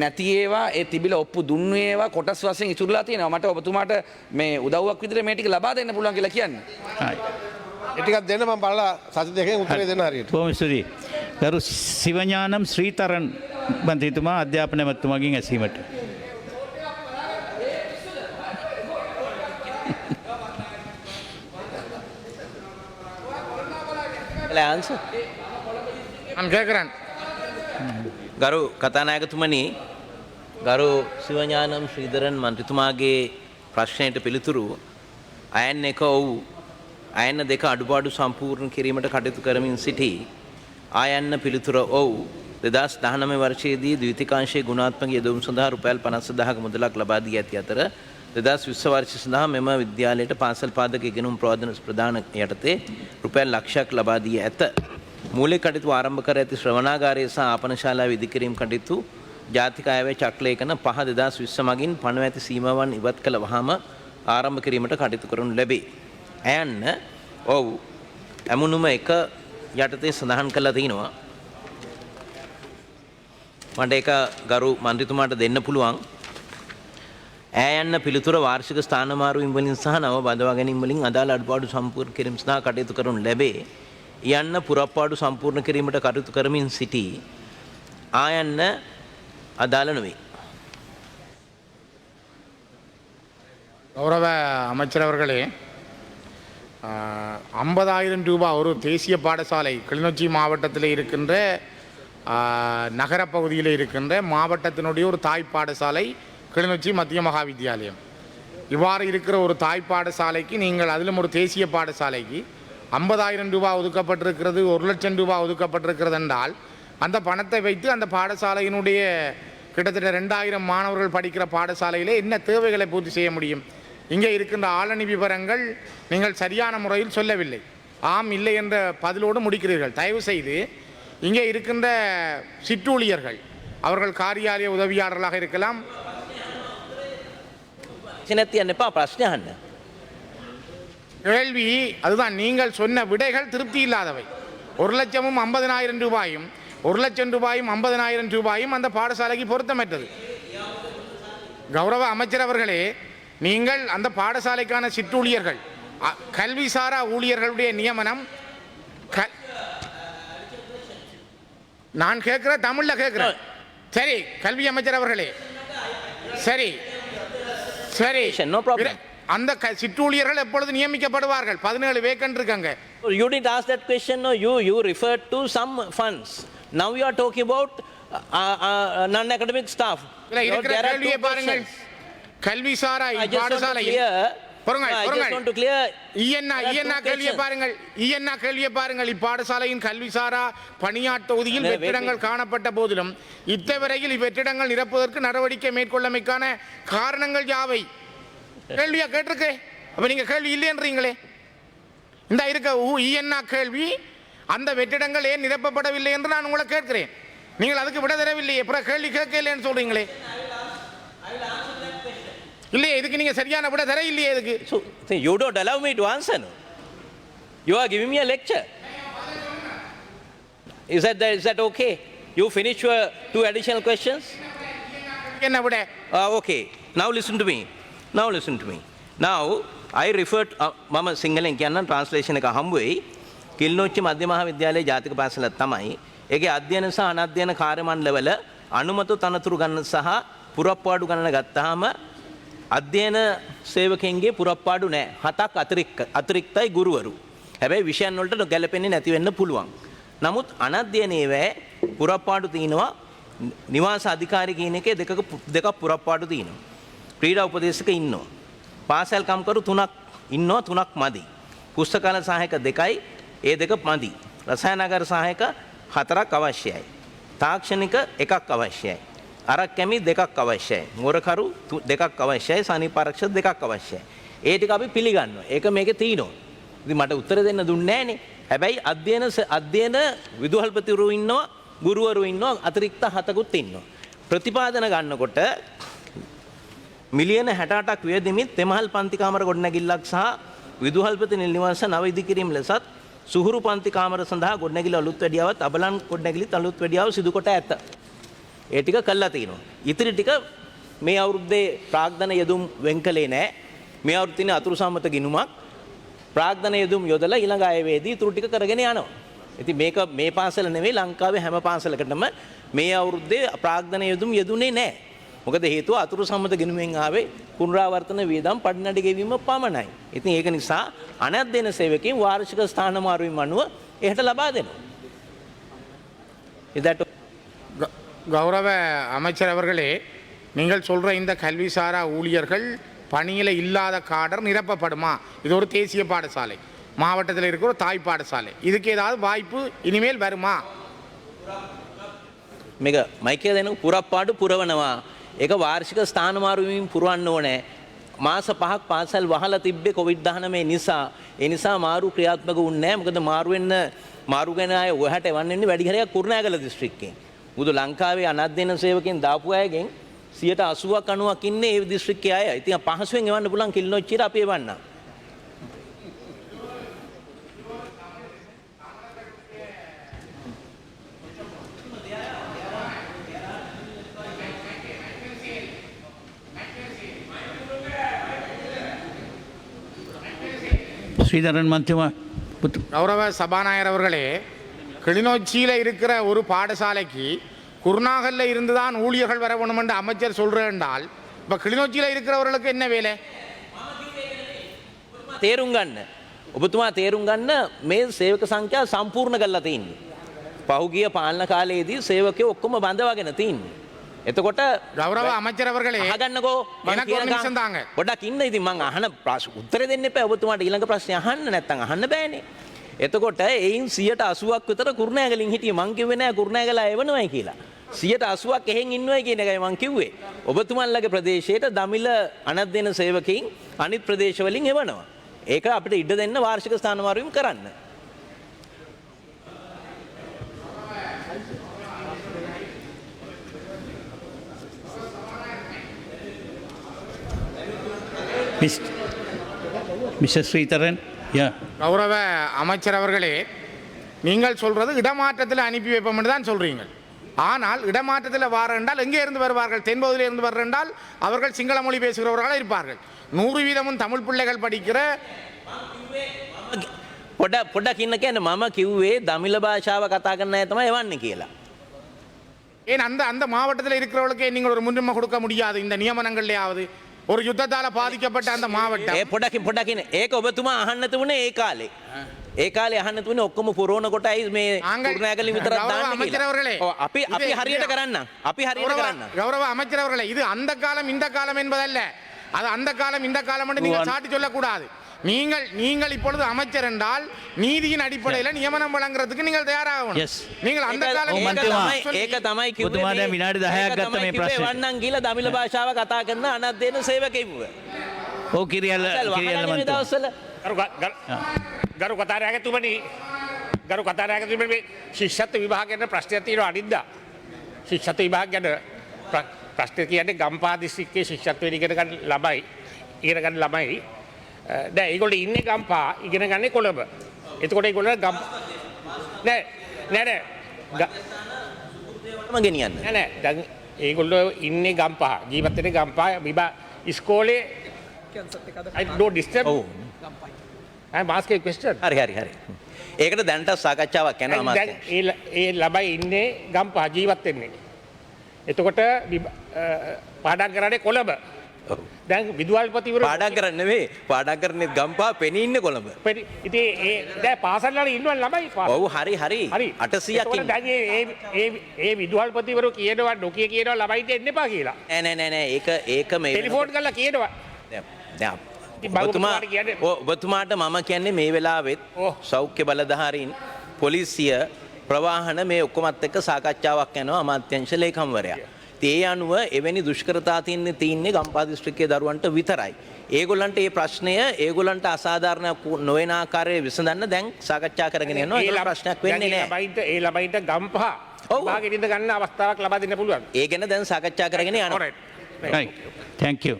නැති ඒවා ඒ තිබිලා ඔප්පු දුන්නු ඒවා කොටස් වශයෙන් ඉතුරුලා තියෙනවා. මට ඔබතුමාට මේ උදව්වක් විදිහට මේ ටික ලබා දෙන්න පුළුවන් කියලා කියන්නේ. හරි. ඒ ටිකක් දෙන්න මම බලලා සති දෙකෙන් උත්තරේ දෙන්න හරියට. බොහොම ස්තුතියි. ගරු සිවඥානම් ශ්‍රීතරන් මන්ත්‍රීතුමා අධ්‍යාපන ඇමතුමාගෙන් ඇසීමට. ගරු කතානායකතුමනි ගරු සිවඥානම් ශ්‍රීධරන් මන්ත්‍රීතුමාගේ ප්‍රශ්නයට පිළිතුරු අයන් 1 ඔව් අයන්න 2 අඩුපාඩු සම්පූර්ණ කිරීමට කටයුතු කරමින් සිටි ආයන්න පිළිතුර ඔව් 2019 වර්ෂයේදී ද්විතීකාංශයේ ගුණාත්මක යෙදවුම් සඳහා රුපියල් 50000ක මුදලක් ලබා දී ඇති අතර 2020 වර්ෂය සඳහා මෙම විද්‍යාලයට පාසල් පාදක ඉගෙනුම් ප්‍රදාන යටතේ රුපියල් ලක්ෂයක් ලබා දී ඇත. මූලික කටයුතු ආරම්භ කර ඇති ශ්‍රවණාගාරය සහ ආපනශාලාව ඉදිකිරීම කටයුතු ජාතික අයවැය චක්‍රලේඛන 5 2020 මගින් පනව ඇති සීමාවන් ඉවත් කළ වහාම ආරම්භ කිරීමට කටයුතු කරනු ලැබේ. ඇයන්න ඔව් ඇමුණුම 1 යටතේ සඳහන් කළා තිනවා. මට ඒක ගරු මන්ත්‍රීතුමාට දෙන්න පුළුවන්. ඇයන්න පිළිතුර වාර්ෂික ස්ථාන මාරුවීම් වලින් සහ නව බඳවා ගැනීම වලින් අදාළ අඩුපාඩු සම්පූර්ණ කිරීම සඳහා කටයුතු කරනු ලැබේ. යන්න පුරප්පාඩු සම්පූර්ණ කිරීමට කටයුතු කරමින් සිටි ආයන්න අදාළ නොවේ. கௌரவ அமைச்சர் அவர்களே 50,000 ரூபாய் ஒரு தேசிய பாடசாலை கிளிநொச்சி மாவட்டத்தில் இருக்கின்ற நகரப்பகுதியில் இருக்கின்ற மாவட்டத்தினுடைய ஒரு தாய் பாடசாலை கிளிநொச்சி மத்திய மகா வித்தியாலயம். இவ்வாறு இருக்கிற ஒரு தாய் பாடசாலைக்கு நீங்கள் அதிலும் ஒரு தேசிய பாடசாலைக்கு 50,000 ரூபாய் ஒதுக்கப்பட்டிருக்கிறது, 1 லட்சம் ரூபாய் ஒதுக்கப்பட்டிருக்கிறது என்றால் அந்த பணத்தை வைத்து அந்த பாடசாலையினுடைய கிட்டத்தட்ட 2000 மாணவர்கள் படிக்கிற பாடசாலையிலே என்ன தேவைகளை பூர்த்தி செய்ய முடியும்? இங்கே இருக்கின்ற ஆளணி விவரங்கள் நீங்கள் சரியான முறையில் சொல்லவில்லை. ஆம் இல்லை என்ற பதிலோடு முடிக்கிறீர்கள். தயவு செய்து இங்கே இருக்கின்ற சிற்றூழியர்கள், அவர்கள் காரியாலய உதவியாளர்களாக இருக்கலாம். கேள்வி அதுதான், நீங்கள் சொன்ன விடைகள் திருப்தி இல்லாதவை. 1 லட்சமும் 50,000 ரூபாயும் 1 லட்சம் ரூபாயும் 50,000 ரூபாயும் அந்த பாடசாலைக்கு பொருத்தமற்றது. கௌரவ அமைச்சர் அவர்களே, நீங்கள் அந்த பாடசாலைக்கான சிற்றூழியர்கள், கல்விசாரா ஊழியர்களுடைய நியமனம், நான் கேட்கிற தமிழ்ல கேட்கிறேன். சரி கல்வி அமைச்சர் அவர்களே, சரி சரி, அந்த சிற்றூழியர்கள் எப்பொழுது நியமிக்கப்படுவார்கள்? 17 வேக்கன்ட் இருக்காங்க. You didn't ask that question. No, you referred to some funds. Now you are talking about non-academic staff. கேள்வியை பாருங்கள். கல்விசாரா பாடசாலையில் இப்பாடசாலையின் கல்விசாரா பணியாட் தொகுதியில் வெற்றிடங்கள் காணப்பட்ட போதிலும் இத்தவரையில் இவ்வெற்றிடங்கள் நிரப்புவதற்கு நடவடிக்கை மேற்கொள்ளமைக்கான காரணங்கள் யாவை? கேள்வியா கேட்டிருக்கே. அப்போ நீங்கள் கேள்வி இல்லைன்றீங்களே. இந்த இருக்க என்ன கேள்வி, அந்த வெற்றிடங்கள் ஏன் நிரப்பப்படவில்லை என்று நான் உங்களை கேட்கிறேன். நீங்கள் அதுக்கு விட தரவில்லையே, அப்புறம் கேள்வி கேட்க இல்லைன்னு சொல்கிறீங்களே. இல்லையே, இதுக்கு நீங்கள் சரியான விட தர இல்லையே. இதுக்கு So you don't allow me to answer. No? You are giving me a lecture. Is that okay? You finish your 2 additional questions? என்ன விட? Okay. Now listen to me. Now I referred මම සිංහලෙන් කියන්න ට්‍රාන්ස්ලේෂන් එක හම්බ වෙයි. කිල්නොච්චි මධ්‍ය මහා විද්‍යාලයේ ජාතික පාසලක් තමයි. ඒකේ අධ්‍යයන සහ අනධ්‍යයන කාර්ය මණ්ඩලවල අනුමත තනතුරු ගන්න සහ පුරප්පාඩු ගණන ගත්තාම අධ්‍යයන සේවකයන්ගේ පුරප්පාඩු නැහැ. 7ක් අතිරික්තයි ගුරුවරු. හැබැයි විෂයන් වලට ගැලපෙන්නේ නැති වෙන්න පුළුවන්. නමුත් අනධ්‍යයනයේ පුරප්පාඩු තියෙනවා. නිවාස අධිකාරී කියන එකේ දෙකක් පුරප්පාඩු තියෙනවා. ක්‍රීඩා උපදේශක ඉන්නවා. පාසල් කම්කරු 3ක් ඉන්නවා, 3ක් මදි. පුස්තකාල සහායක 2යි, ඒ 2 මදි. රසායනාගාර සහායක 4ක් අවශ්‍යයි. තාක්ෂණික 1ක් අවශ්‍යයි. අරක් කැමි 2ක් අවශ්‍යයි. මොරකරු 2ක් අවශ්‍යයි. සනීපාරක්ෂක 2ක් අවශ්‍යයි. ඒ ටික අපි පිළිගන්නවා. ඒක මේකේ තියෙනවා. ඉතින් මට උත්තර දෙන්න දුන්නේ නැහනේ. හැබැයි අධ්‍යයන විදුහල්පතිවරු ඉන්නවා, ගුරුවරු ඉන්නවා, අතිරික්ත 7කුත් ඉන්නවා. ප්‍රතිපාදන ගන්නකොට මිලියන 68ක් වියදමින් තෙමහල් පන්ති කාමර ගොඩනැගිල්ලක් සහ විදුහල්පති නිල නිවාස නව ඉදිකිරීම ලෙසත් සුහුරු පන්ති කාමර සඳහා ගොඩනැගිලි අලුත් වැඩියාවත් අබලන් ගොඩනැගිලිත් අලුත් වැඩියාව සිදු කොට ඇත. ඒ ටික කළා තියෙනවා. ඉතිරි ටික මේ අවුරුද්දේ ප්‍රාග්ධන යෙදුම් වෙන් කළේ නැහැ. මේ අවුරුද්දේ තියෙන අතුරු සම්මත ගිණුමක් ප්‍රාග්ධන යෙදුම් යොදලා ඊළඟ අයවැයේදී ඉතුරු ටික කරගෙන යනවා. ඉතින් මේක මේ පාසල නෙවෙයි, ලංකාවේ හැම පාසලකටම මේ අවුරුද්දේ ප්‍රාග්ධන යෙදුම් යෙදුනේ නැහැ. මොකද හේතුව අතුරු සම්මත ගිණුමෙන් ආවේ පුනරාවර්තන වියදම් පඩිනඩ ගෙවීම පමණයි. ඉතින් ඒක නිසා අනධ්‍යයන සේවකයන් වාර්ෂික ස්ථාන මාරුවීම අනුව එහෙට ලබා දෙනවා. இதாட்ட கௌரவ அமைச்சர் அவர்களே, நீங்கள் சொல்கிற இந்த கல்விசாரா ஊழியர்கள் பணியில் இல்லாத காடர் நிரப்பப்படுமா? இது ஒரு தேசிய பாடசாலை, மாவட்டத்தில் இருக்கிற ஒரு தாய் பாடசாலை. இதுக்கு ஏதாவது வாய்ப்பு இனிமேல் வருமா? මේක මයිකේ දෙනු පුරප්පාඩු පුරවනවා. ඒක වාර්ෂික ස්ථාන මාරුවීම පුරවන්න ඕනේ. මාස 5ක් පාසල් වහලා තිබ්බේ කොවිඩ්-19 නිසා. ඒ නිසා මාරු ක්‍රියාත්මක වුණේ නැහැ. මොකද මාරු ගැන අය ඔහට එවන්නේ වැඩි හරියක් කුරුණෑගල දිස්ත්‍රික්කයෙන්. මුදු ලංකාවේ අනධ්‍යයන සේවකයන් දාපු අයගෙන් 80ක් 90ක් ඉන්නේ ඒ දිස්ත්‍රික්කයේ අය. ඉතින් පහසුවෙන් එවන්න පුළුවන් කිල්නොච්චියට අපි එවන්නම්. ஸ்ரீதரன் மந்திமா கௌரவ சபாநாயகர் அவர்களே, கிளிநொச்சியில் இருக்கிற ஒரு பாடசாலைக்கு குருநாகலில் இருந்து தான் ஊழியர்கள் வர வேணும் என்று அமைச்சர் சொல்கிறேன்டால், இப்போ கிளிநொச்சியில் இருக்கிறவர்களுக்கு என்ன வேலை? තේරුම් ගන්න. ඔබතුමා තේරුම් ගන්න මේ සේවක සංඛ්‍යා සම්පූර්ණ කරලා තියෙන්නේ. පහුගිය පාලන කාලයේදී සේවකයෝ ඔක්කොම බඳවාගෙන තින්නේ. එතකොට ගෞරව அமைச்சர் அவர்களே අහගන්නකෝ எனக்கு ஒரு நிமிஷம் தாங்க. පොඩ්ඩක් ඉන්න. ඉතින් මං අහන ප්‍රශ්න උත්තර දෙන්න එපා. ඔබතුමාට ඊළඟ ප්‍රශ්නේ අහන්න නැත්නම් අහන්න බෑනේ. එතකොට එයින් 80%ක් විතර කුරුණෑගලින් හිටියේ. මං කිව්වේ නෑ කුරුණෑගල එවනවයි කියලා. 80%ක් එහෙන් ඉන්නවයි කියන එකයි මං කිව්වේ. ඔබතුමන්ලගේ ප්‍රදේශයට දමිළ අනධ්‍යයන සේවකයින් අනිත් ප්‍රදේශ වලින් එවනවා. ඒක අපිට ඉඩ දෙන්න වාර්ෂික ස්ථාන මාරුවීම් කරන්න. மிஸ்டர் ஸ்ரீதரன், யா. கௌரவ அமைச்சர் அவர்களே, நீங்கள் சொல்றது இடமாற்றத்தில் அனுப்பி வைப்போம் என்று தான் சொல்றீங்க. ஆனால் இடமாற்றத்தில் வார என்றால் எங்கே இருந்து வருவார்கள்? தென்பகுதியில் இருந்து வர்ற என்றால் அவர்கள் சிங்கள மொழி பேசுகிறவர்களாக இருப்பார்கள். 100% தமிழ் பிள்ளைகள் படிக்கிற පොඩක් ඉන්න කියන්නේ මම කිව්වේ දමිළ භාෂාව කතා කරන අය තමයි එවන්නේ කියලා. ஏன் அந்த மாவட்டத்தில் இருக்கிறவர்களுக்கு நீங்கள் ஒரு முன்னுரிமை கொடுக்க முடியாது? இந்த நியமனங்கள்லையாவது ஒரு யுத்தத்தால் பாதிக்கப்பட்ட அந்த மாவட்டம். පොඩක් ඉන්න. ඒක ඔබතුමා අහන්න තිබුණේ ඒ කාලේ. ඒ කාලේ අහන්න තිබුණේ ඔක්කොම පුරවන කොටයි මේ කුරුණෑගලින් විතරක් දාන්න කියලා. අපි හරියට කරන්න. கௌரவ அமைச்சர் அவர்களே, இது அந்த காலம் இந்த காலம் என்பதல்ல. அது அந்த காலம் இந்த காலம் என்று நீங்கள் சாட்டி சொல்லக்கூடாது. நீங்கள் இப்பொழுது அமைச்சர் என்றால் நீதியின் அடிப்படையில் நியமனம் வழங்குறதுக்கு நீங்கள் தயாராகணும். நீங்கள் அந்த காலம் ඒක තමයි කිව්වේ. විනාඩි 10ක් ගත්ත මේ ප්‍රශ්නේ. වන්නම් කියලා දමිළ භාෂාව කතා කරන අනධ්‍යයන සේවකයෙකුව. ඕ කිරියල්ල කිරියල්ල දවස්වල ගරු කතානායකතුමනි ගරු කතානායකතුමනි මේ ශිෂ්‍යත්ව විභාගයට ප්‍රශ්නයක් තියෙනවා අනිද්දා. ශිෂ්‍යත්ව විභාග ගැන ප්‍රශ්න කියන්නේ ගම්පහ දිස්ත්‍රික්කයේ ශිෂ්‍යත්වය ඉගෙන ගන්න ළමයි දැන් ඒගොල්ලෝ ඉන්නේ ගම්පහ ඉගෙන ගන්නේ කොළඹ. එතකොට ඒගොල්ලෝ නෑ ගෙනියන්න. නෑ දැන් ඒගොල්ලෝ ඉන්නේ ගම්පහ ජීවත් වෙන්නේ ගම්පහ ඉස්කෝලේ I don't disturb. ඔව්. I'm asking a question. හරි. ඒකට දැනට සාකච්ඡාවක් යනවා මාත්. ඒ ළමයි ඉන්නේ ගම්පහ ජීවත් වෙන්නේ. එතකොට පාඩම් කරන්නේ කොළඹ. දැන් විදුහල්පතිවරු පාඩම් කරන්නේ නෙවෙයි. පාඩම් කරන්නේ ගම්පහ පෙනී ඉන්නේ කොළඹ. ඉතින් ඒ දැන් පාසල් වල ඉන්නව ළමයි. ඔව් හරි. 800ක් ඉන්නේ. දැන් ඒ විදුහල්පතිවරු කියනවා නොකිය කියනවා ළමයිට එන්න එපා කියලා. නෑ. ඒක මේ ටෙලිෆෝන් කරලා කියනවා. ඔබතුමාට මම කියන්නේ මේ වෙලාවෙත් සෞඛ්‍ය බලධාරීන් පොලිසිය ප්‍රවාහන මේ ඔක්කොමත් එක්ක සාකච්ඡාවක් යනවා අමාත්‍යංශ ලේකම්වරයා. ඒ අනුව එවැනි දුෂ්කරතා තියන්නේ ගම්පහ දිස්ත්‍රික්කයේ දරුවන්ට විතරයි. ඒගොල්ලන්ට මේ ප්‍රශ්නය ඒගොල්ලන්ට අසාධාරණ නොවන ආකාරයේ විසඳන්න දැන් සාකච්ඡා කරගෙන යනවා. ඒක ප්‍රශ්නයක් වෙන්නේ නැහැ. ඒ ළමයින්ට ගම්පහ විභාගෙට ඉඳ ගන්න අවස්ථාවක් ලබා දෙන්න පුළුවන්. ඒ ගැන දැන් සාකච්ඡා කරගෙන යනවා. Right. Thank you.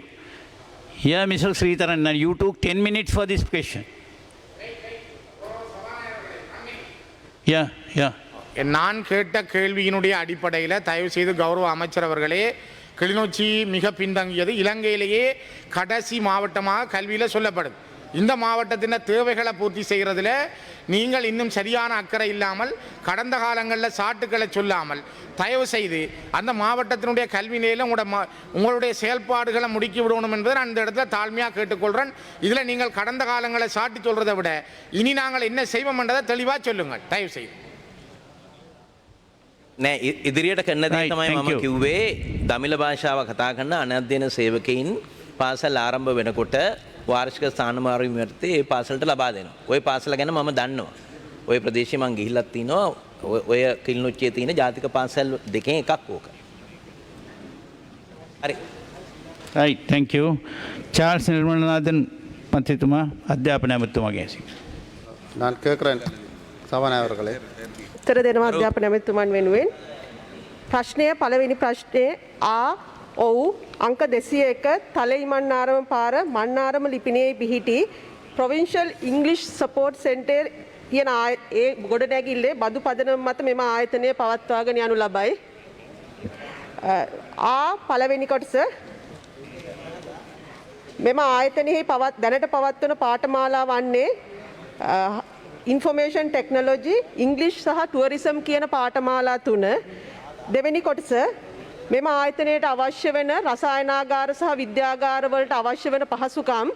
Here, Mr. Sridharan, you took 10 minutes for this question. Yeah. நான் கேட்ட கேள்வியினுடைய அடிப்படையில் தயவு செய்து கௌரவ அமைச்சர் அவர்களே கிளிநொச்சி மிக பின்தங்கியது இலங்கையிலேயே கடைசி மாவட்டமாக கல்வியில் சொல்லப்படுது. இந்த மாவட்டத்தின் தேவைகளை பூர்த்தி செய்கிறதுல நீங்கள் இன்னும் சரியான அக்கறை இல்லாமல் கடந்த காலங்களில் சாட்டுக்களை சொல்லாமல் தயவு செய்து அந்த மாவட்டத்தினுடைய கல்வி நிலையில் உங்களுடைய செயல்பாடுகளை முடுக்கி விடணும் என்பதை நான் இந்த இடத்துல தாழ்மையாக கேட்டுக்கொள்கிறேன். இதில் நீங்கள் கடந்த காலங்களை சாட்டி சொல்கிறதை விட இனி நாங்கள் என்ன செய்வோம் என்றதை தெளிவாக சொல்லுங்கள் தயவு செய்து. නෑ ඉදිරියට කරන දේ තමයි මම කිව්වේ දමිළ භාෂාව කතා කරන අනධ්‍යයන සේවකයින් පාසල් ආරම්භ වෙනකොට වාර්ෂික ස්ථානමාරු විමර්ථය ඒ පාසලට ලබා දෙනවා. ওই පාසල ගැන මම දන්නවා. ওই ප්‍රදේශේ මං ගිහිල්ලත් තිනවා. ඔය කිලිනොච්චියේ තියෙන ජාතික පාසල් දෙකෙන් එකක් ඕක. හරි. Right, thank you. Charles Nirmalanathan மந்திரித்துமா அத்தியாபன அமைத்துமாගේ ඇසින්. நான் கேட்குறேன் சபாநாயகர் அவர்களே. උත්තර දෙනවා අධ්‍යාපන ඇමතුමන් වෙනුවෙන්. ප්‍රශ්නය පළවෙනි ප්‍රශ්නය ඔව් අංක 201 තලෙයිමන්නාරම පාර මන්නාරම ලිපිණයේ පිහිටි ප්‍රොවින්ෂල් ඉංග්ලිෂ් සපෝට් සෙන්ටර් කියන ඒ ගොඩනැගිල්ලේ බදු පදනම මත මෙම ආයතනය පවත්වාගෙන යනු ලබයි. පළවෙනි කොටස මෙම ආයතනයේ දැනට පවත්වන පාඨමාලා වන්නේ ඉන්ෆෝමේෂන් ටෙක්නොලොජි ඉංග්ලිෂ් සහ ටුවරිසම් කියන පාඨමාලා 3. දෙවෙනි කොටස මෙම ආයතනයට අවශ්‍ය වෙන රසායනාගාර සහ විද්‍යාගාර වලට අවශ්‍ය වෙන පහසුකම්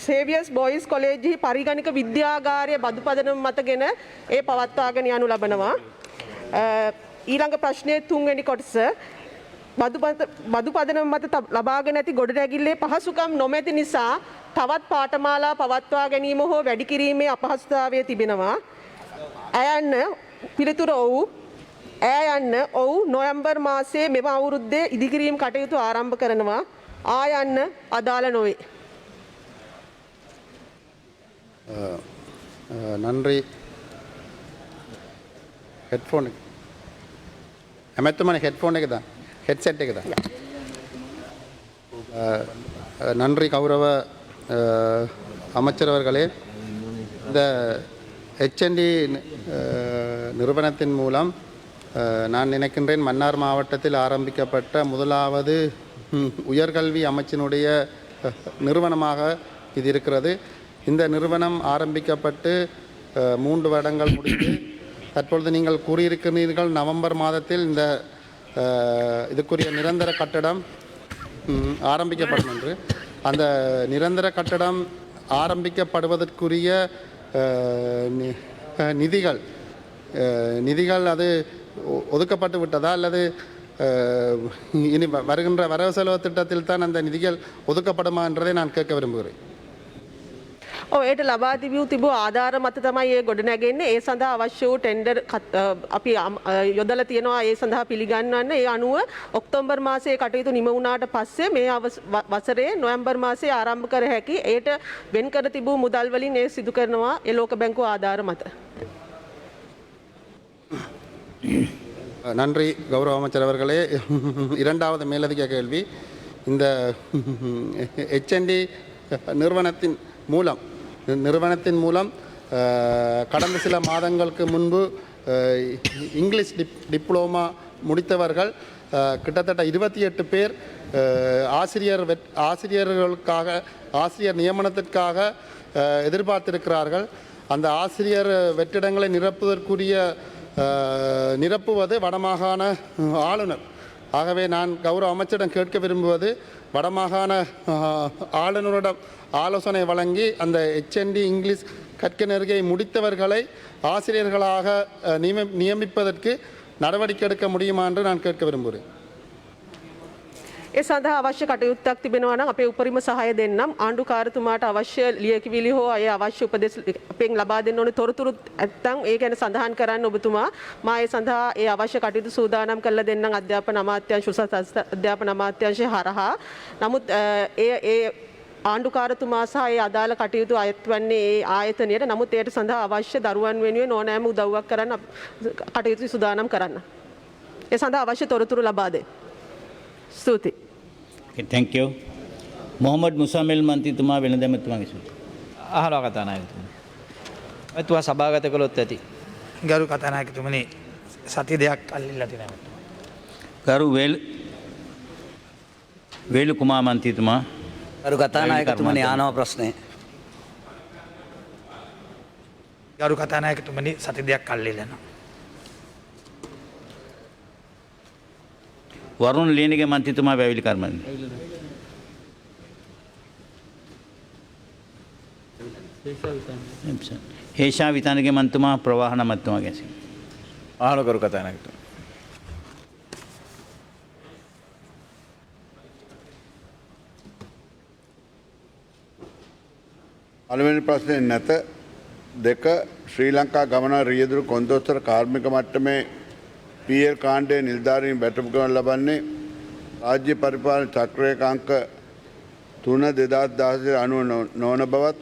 සේවියර්ස් බොයිස් කොලේජෙහි පරිගණක විද්‍යාගාරය බදු පදනම මතගෙන ඒ පවත්වාගෙන යනු ලබනවා. ඊළඟ ප්‍රශ්නයේ 3 වෙනි කොටස බදු පදනම මත ලබාගෙන ඇති ගොඩනැගිල්ලේ පහසුකම් නොමැති නිසා තවත් පාඨමාලා පවත්වා ගැනීම හෝ වැඩි කිරීමේ අපහසුතාවය තිබෙනවා. ඇයන්න පිළිතුර ඔව් නොවැම්බර් මාසයේ මෙම අවුරුද්දේ ඉදිකිරීම් කටයුතු ආරම්භ කරනවා. ආයන්න අදාළ නොවේ. நன்றி. ஹெட்ஃபோன் அமெத்தமான ஹெட்ஃபோன் එක தான் ஹெட்செட் එක தான். நன்றி கௌரவ அமைச்சர் அவர்களே. இந்த HND நிறுவனத்தின் மூலம் நான் நினைக்கின்றேன் மன்னார் மாவட்டத்தில் ஆரம்பிக்கப்பட்ட முதலாவது உயர்கல்வி அமைச்சினுடைய நிறுவனமாக இது இருக்கிறது. இந்த நிறுவனம் ஆரம்பிக்கப்பட்டு 3 வருடங்கள் முடிந்து தற்பொழுது நீங்கள் கூறியிருக்கிறீர்கள் நவம்பர் மாதத்தில் இந்த இதுக்குரிய நிரந்தர கட்டடம் ஆரம்பிக்கப்படும் என்று. அந்த நிரந்தர கட்டடம் ஆரம்பிக்கப்படுவதற்குரிய நிதிகள் அது ஒதுக்கப்பட்டு விட்டதா அல்லது இனி வருகின்ற வரவு செலவு திட்டத்தில் தான் அந்த நிதிகள் ஒதுக்கப்படுமா என்றதை நான் கேட்க விரும்புகிறேன். ඔව් ඒට ලබා තිබූ ආධාර මත තමයි ඒ ගොඩනැගෙන්නේ. ඒ සඳහා අවශ්‍ය වූ ටෙන්ඩර් අපි යොදලා තියෙනවා. ඒ සඳහා පිළිගන්වන්න. ඒ අනුව ඔක්තෝබර් මාසයේ කටයුතු නිම වුණාට පස්සේ මේ වසරේ නොවැම්බර් මාසයේ ආරම්භ කර හැකි. ඒට වෙන් කර තිබූ මුදල් වලින් ඒ සිදු කරනවා ඒ ලෝක බැංකුව ආධාර මත. நன்றி கௌரவ அமைச்சர் அவர்களே. இரண்டாவது மேலதிக கேள்வி, இந்த HND நிறுவனத்தின் மூலம் கடந்த சில மாதங்களுக்கு முன்பு இங்கிலீஷ் டிப்ளோமா முடித்தவர்கள் கிட்டத்தட்ட 28 பேர் ஆசிரியர் நியமனத்திற்காக எதிர்பார்த்திருக்கிறார்கள். அந்த ஆசிரியர் வெற்றிடங்களை நிரப்புவது வடமாகாண ஆளுநர். ஆகவே நான் கௌரவ அமைச்சரிடம் கேட்க விரும்புவது, வடமாகாண ஆளுநரிடம் ஆலோசனை வழங்கி அந்த HND இங்கிலீஷ் கற்க நெருகை முடித்தவர்களை ஆசிரியர்களாக நியமிப்பதற்கு நடவடிக்கை எடுக்க முடியுமா என்று நான் கேட்க விரும்புகிறேன். ඒ සඳහා අවශ්‍ය කටයුත්තක් තිබෙනවා නම් අපේ උපරිම සහාය දෙන්නම්. ආණ්ඩුකාරතුමාට අවශ්‍ය ලියකියවිලි හෝ අය අවශ්‍ය උපදෙස් අපෙන් ලබා දෙන්න ඕනේ තොරතුරු නැත්නම් ඒ ගැන සඳහන් කරන්න ඔබතුමා. මා ඒ සඳහා ඒ අවශ්‍ය කටයුතු සූදානම් කරලා දෙන්නම් අධ්‍යාපන අමාත්‍යාංශ උසස් අධ්‍යාපන අමාත්‍යාංශය හරහා. නමුත් ඒ ආණ්ඩුකාරතුමා සහ ඒ අදාළ කටයුතු අයත් වන්නේ ඒ ආයතනයට. නමුත් ඒට සඳහා අවශ්‍ය දරුවන් වෙනුවෙන් ඕනෑම උදව්වක් කරන්න කටයුතු සූදානම් කරන්න. ඒ සඳහා අවශ්‍ය තොරතුරු ලබා දෙන්න. ස්තුතියි. Thank you. මොහමඩ් මුසාමෙල් මන්ත්‍රීතුමා වෙළඳැමතුමාගේ සූත්‍රය. අහනවා කතානායකතුමනි. ඔයතුමා සභාගත කළොත් ඇති. ගරු කතානායකතුමනි, සතිය දෙකක් අල්ලිලා තියෙනවා. ගරු වේලු කුමාර මන්ත්‍රීතුමා. ගරු කතානායකතුමනි ආනව ප්‍රශ්නය. ගරු කතානායකතුමනි, සතිය දෙකක් අල්ලිලා යනවා. වරුණ ලියනගේ මන්ත්‍රීතුමා වැවිලි කර්මන්නේ. හේෂා විතානගේ මන්ත්‍රීතුමා ප්‍රවාහන මන්ත්‍රීතුමා ගැසීම. ආහන කරු කතානායකතුමා. පළවෙනි ප්‍රශ්නේ නැත. දෙක, ශ්‍රී ලංකා ගමන රියදුරු කොන්දොස්තර කාර්මික මට්ටමේ PL කාණ්ඩයේ නිලධාරීන් වැටුප් ගමන් ලබන්නේ රාජ්‍ය පරිපාලන චක්‍රයක අංක 3/2016 අනුව නොවන බවත්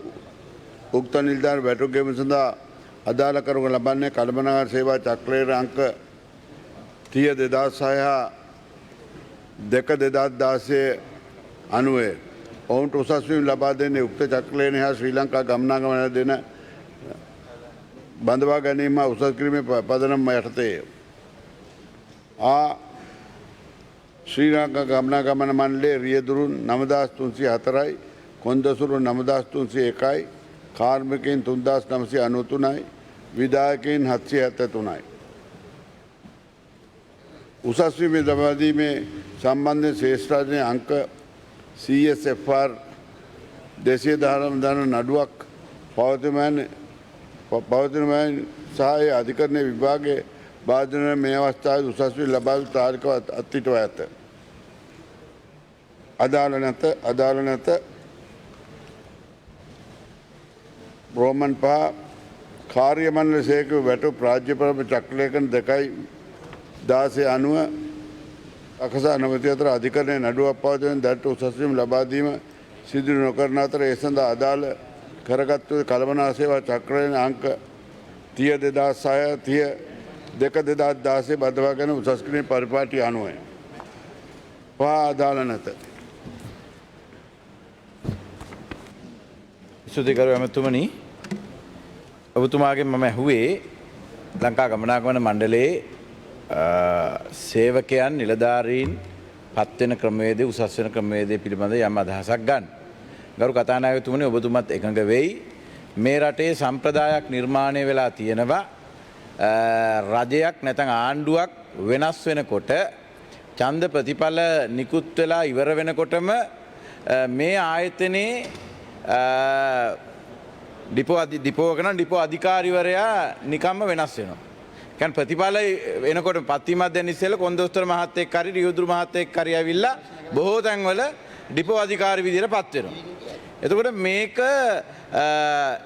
උක්ත නිලධාරීන් වැටුප් ගෙවීම සඳහා අදාළ කරුණු ලබන්නේ කළමනාකරණ සේවා චක්‍රයේ අංක 30/2006 2/2016 අනුවේ ඔවුන්ට උසස් වීම ලබා දෙන්නේ උක්ත චක්‍රයෙන් හා ශ්‍රී ලංකා ගමනාගමන දෙන බඳවා ගැනීම උසස් කිරීමේ පදනම යටතේ ශ්‍රී ලංකා ගමනාගමන මණ්ඩලයේ රියදුරුන් 9304යි, කොන්දසුරු 9301යි, කාර්මිකයින් 3993යි, විධායකයින් 773යි. උසස් වීම ලබා දීමේ සම්බන්ධයෙන් ශ්‍රේෂ්ඨාධිකරණයේ අංක CSFR 219 නඩුවක් පවතින සහ අධිකරණයේ විභාගයේ බාධන මේ අවස්ථාවේ උසස් වී ලබා දු තාරිකව අත්හිටුවා ඇත. අදාළ නැත රෝමන් 5 කාර්ය මණ්ඩල සේවක වැටුප් රාජ්‍ය ප්‍රම චක්‍රලේඛන 2/16 අනුව අකසා නොමැති අතර අධිකරණයේ නඩුවක් පවතින දැට උසස් වීම ලබා දීම සිදු නොකරන අතර ඒ සඳහා අදාළ කරගත්තු කළමනා සේවා චක්‍රයේ අංක 30/2006 2/2016 බදවා ගැන උසස් කිරීමේ පරිපාටි අනුවයි. අදාළ නැත. ස්තුතිකරු ඇමතුමනි, ඔබතුමාගෙන් මම ඇහුවේ ලංකා ගමනාගමන මණ්ඩලයේ සේවකයන් නිලධාරීන් පත්වෙන ක්‍රමවේදය උසස් වෙන ක්‍රමවේදය පිළිබඳ යම් අදහසක් ගන්න. ගරු කතානායකතුමනි, ඔබතුමත් එකඟ වෙයි මේ රටේ සම්ප්‍රදායක් නිර්මාණය වෙලා තියෙනවා. රජයක් නැතන් ආණ්ඩුවක් වෙනස් වෙනකොට ඡන්ද ප්‍රතිඵල නිකුත් වෙලා ඉවර වෙනකොටම මේ ආයතනයේ ඩිපෝ අධිකාරිවරයා නිකම්ම වෙනස් වෙනවා. කියන්නේ ප්‍රතිඵල එනකොට පත්වීමක් දැන් ඉස්සෙල්ලා කොන්දොස්තර මහත්තයෙක් හරි රියදුරු මහත්තයෙක් හරි ඇවිල්ලා බොහෝ තැන්වල ඩිපෝ අධිකාරී විදියට පත් වෙනවා. එතකොට මේක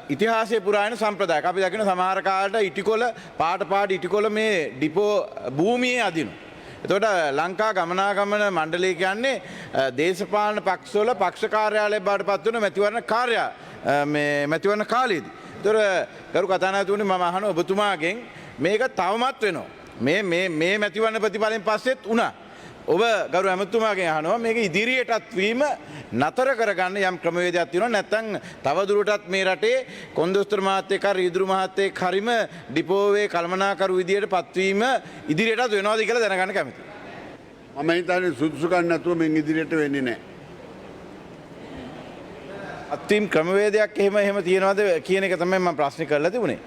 ඉතිහාසයේ පුරාණ සම්ප්‍රදායක්. අපි දකින සමහර කාලට ඉටිකොල පාට ඉටිකොල මේ ඩිපෝ භූමියේ අදිනවා. එතකොට ලංකා ගමනාගමන මණ්ඩලය කියන්නේ දේශපාලන පක්ෂවල පක්ෂ කාර්යාලය බවට පත් වෙන මැතිවරණ කාලයේදී. එතකොට ගරු කතානායකතුමනි මම අහන ඔබතුමාගෙන් මේක තවමත් වෙනවා. මේ මැතිවරණ ප්‍රතිඵලෙන් පස්සෙත් වුණා. ඔබ ගරු ඇමතුමාගෙන් අහනවා මේක ඉදිරියටත් වීම නතර කරගන්න යම් ක්‍රමවේදයක් තියෙනවා නැත්නම් තවදුරටත් මේ රටේ කොන්දොස්තර මහත්තයෙක් හරි ඊදුරු මහත්තයෙක් හරිම ඩිපෝවේ කළමනාකරු විදියට පත්වීම ඉදිරියටත් වෙනවද කියලා දැනගන්න කැමතියි. මම හිතන්නේ සුදුසුකම් නැතුව මෙන් ඉදිරියට වෙන්නේ නැහැ. අත්වීම් ක්‍රමවේදයක් එහෙම තියෙනවද කියන එක තමයි මම ප්‍රශ්න කරලා තිබුණේ.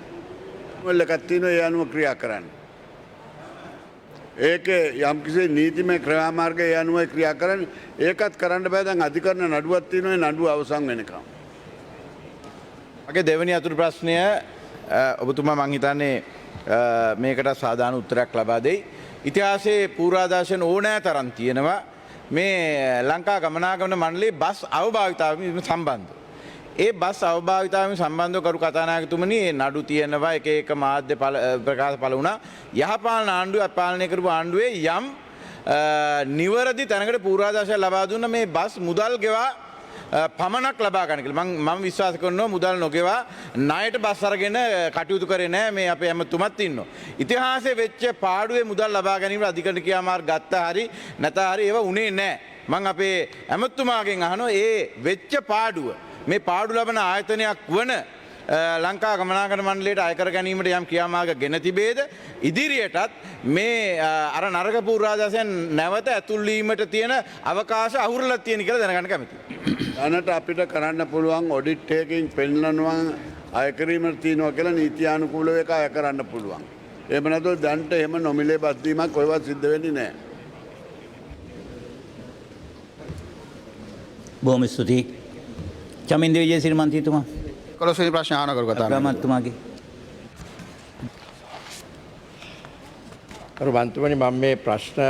මොල්ලකක් තියෙනවා ඒ අනුව ක්‍රියා කරන්න. ඒක යම්කිසි නීතිමය ක්‍රියාමාර්ගය අනුව ක්‍රියා කරන්න ඒකත් කරන්න බෑ දැන් අධිකරණ නඩුවක් තියෙනවා නඩුව අවසන් වෙනකම්. මගේ දෙවෙනි අතුරු ප්‍රශ්නය ඔබතුමා මං හිතන්නේ මේකට සාධාරණ උත්තරයක් ලබා දෙයි. ඉතිහාසයේ පූර්වාදර්ශන ඕනෑ තරම් තියෙනවා මේ ලංකා ගමනාගමන මණ්ඩලයේ බස් අවභාවිතාවම සම්බන්ධ. ඒ බස් අවභාවිතාවම සම්බන්ධව කරු කතානායකතුමනි නඩු තියෙනවා එක මාධ්‍ය ප්‍රකාශ පළ වුණා. යහපාලන ආණ්ඩුව පාලනය කරපු ආණ්ඩුවේ යම් නිවැරදි තැනකට පූර්වාදර්ශය ලබා දුන්න මේ බස් මුදල් ගෙවා පමණක් ලබා ගන්න කියලා. මම විශ්වාස කරනවා මුදල් නොගෙවා ණයට බස් අරගෙන කටයුතු කරේ නැහැ මේ අපේ ඇමතුමත් ඉන්නවා. ඉතිහාසයේ වෙච්ච පාඩුවේ මුදල් ලබා ගැනීම අධිකරණ ක්‍රියාමාර්ග ගත්තා හරි නැතා හරි ඒව උනේ නැහැ. මම අපේ ඇමතුමාගෙන් අහනවා ඒ වෙච්ච පාඩුව මේ පාඩු ලබන ආයතනයක් වන ලංකා ගමනාගමන මණ්ඩලයට අය කර ගැනීමට යම් ක්‍රියාමාර්ග ගෙන තිබේද ඉදිරියටත් මේ අර නරක පූර්වාදර්ශයන් නැවත ඇතුල් වීමට තියෙන අවකාශ අහුරලා තියෙන කියලා දැනගන්න කැමතියි. දැනට අපිට කරන්න පුළුවන් ඔඩිට් එකකින් පෙන්වනවා අය කිරීමට තියෙනවා කියලා නීතියානුකූලව එක අය කරන්න පුළුවන්. එහෙම නැත්නම් දැන්ට එහෙම නොමිලේ බස් දීමක් කොහෙවත් සිද්ධ වෙන්නේ නැහැ. බොහොම ස්තුතියි. චමින්ද විජේසිරි මන්ත්‍රීතුමා 11 වෙනි ප්‍රශ්න අහන කරු කතානායක. ගමත්තුමාගේ කරු මන්ත්‍රීතුමනි මම මේ ප්‍රශ්න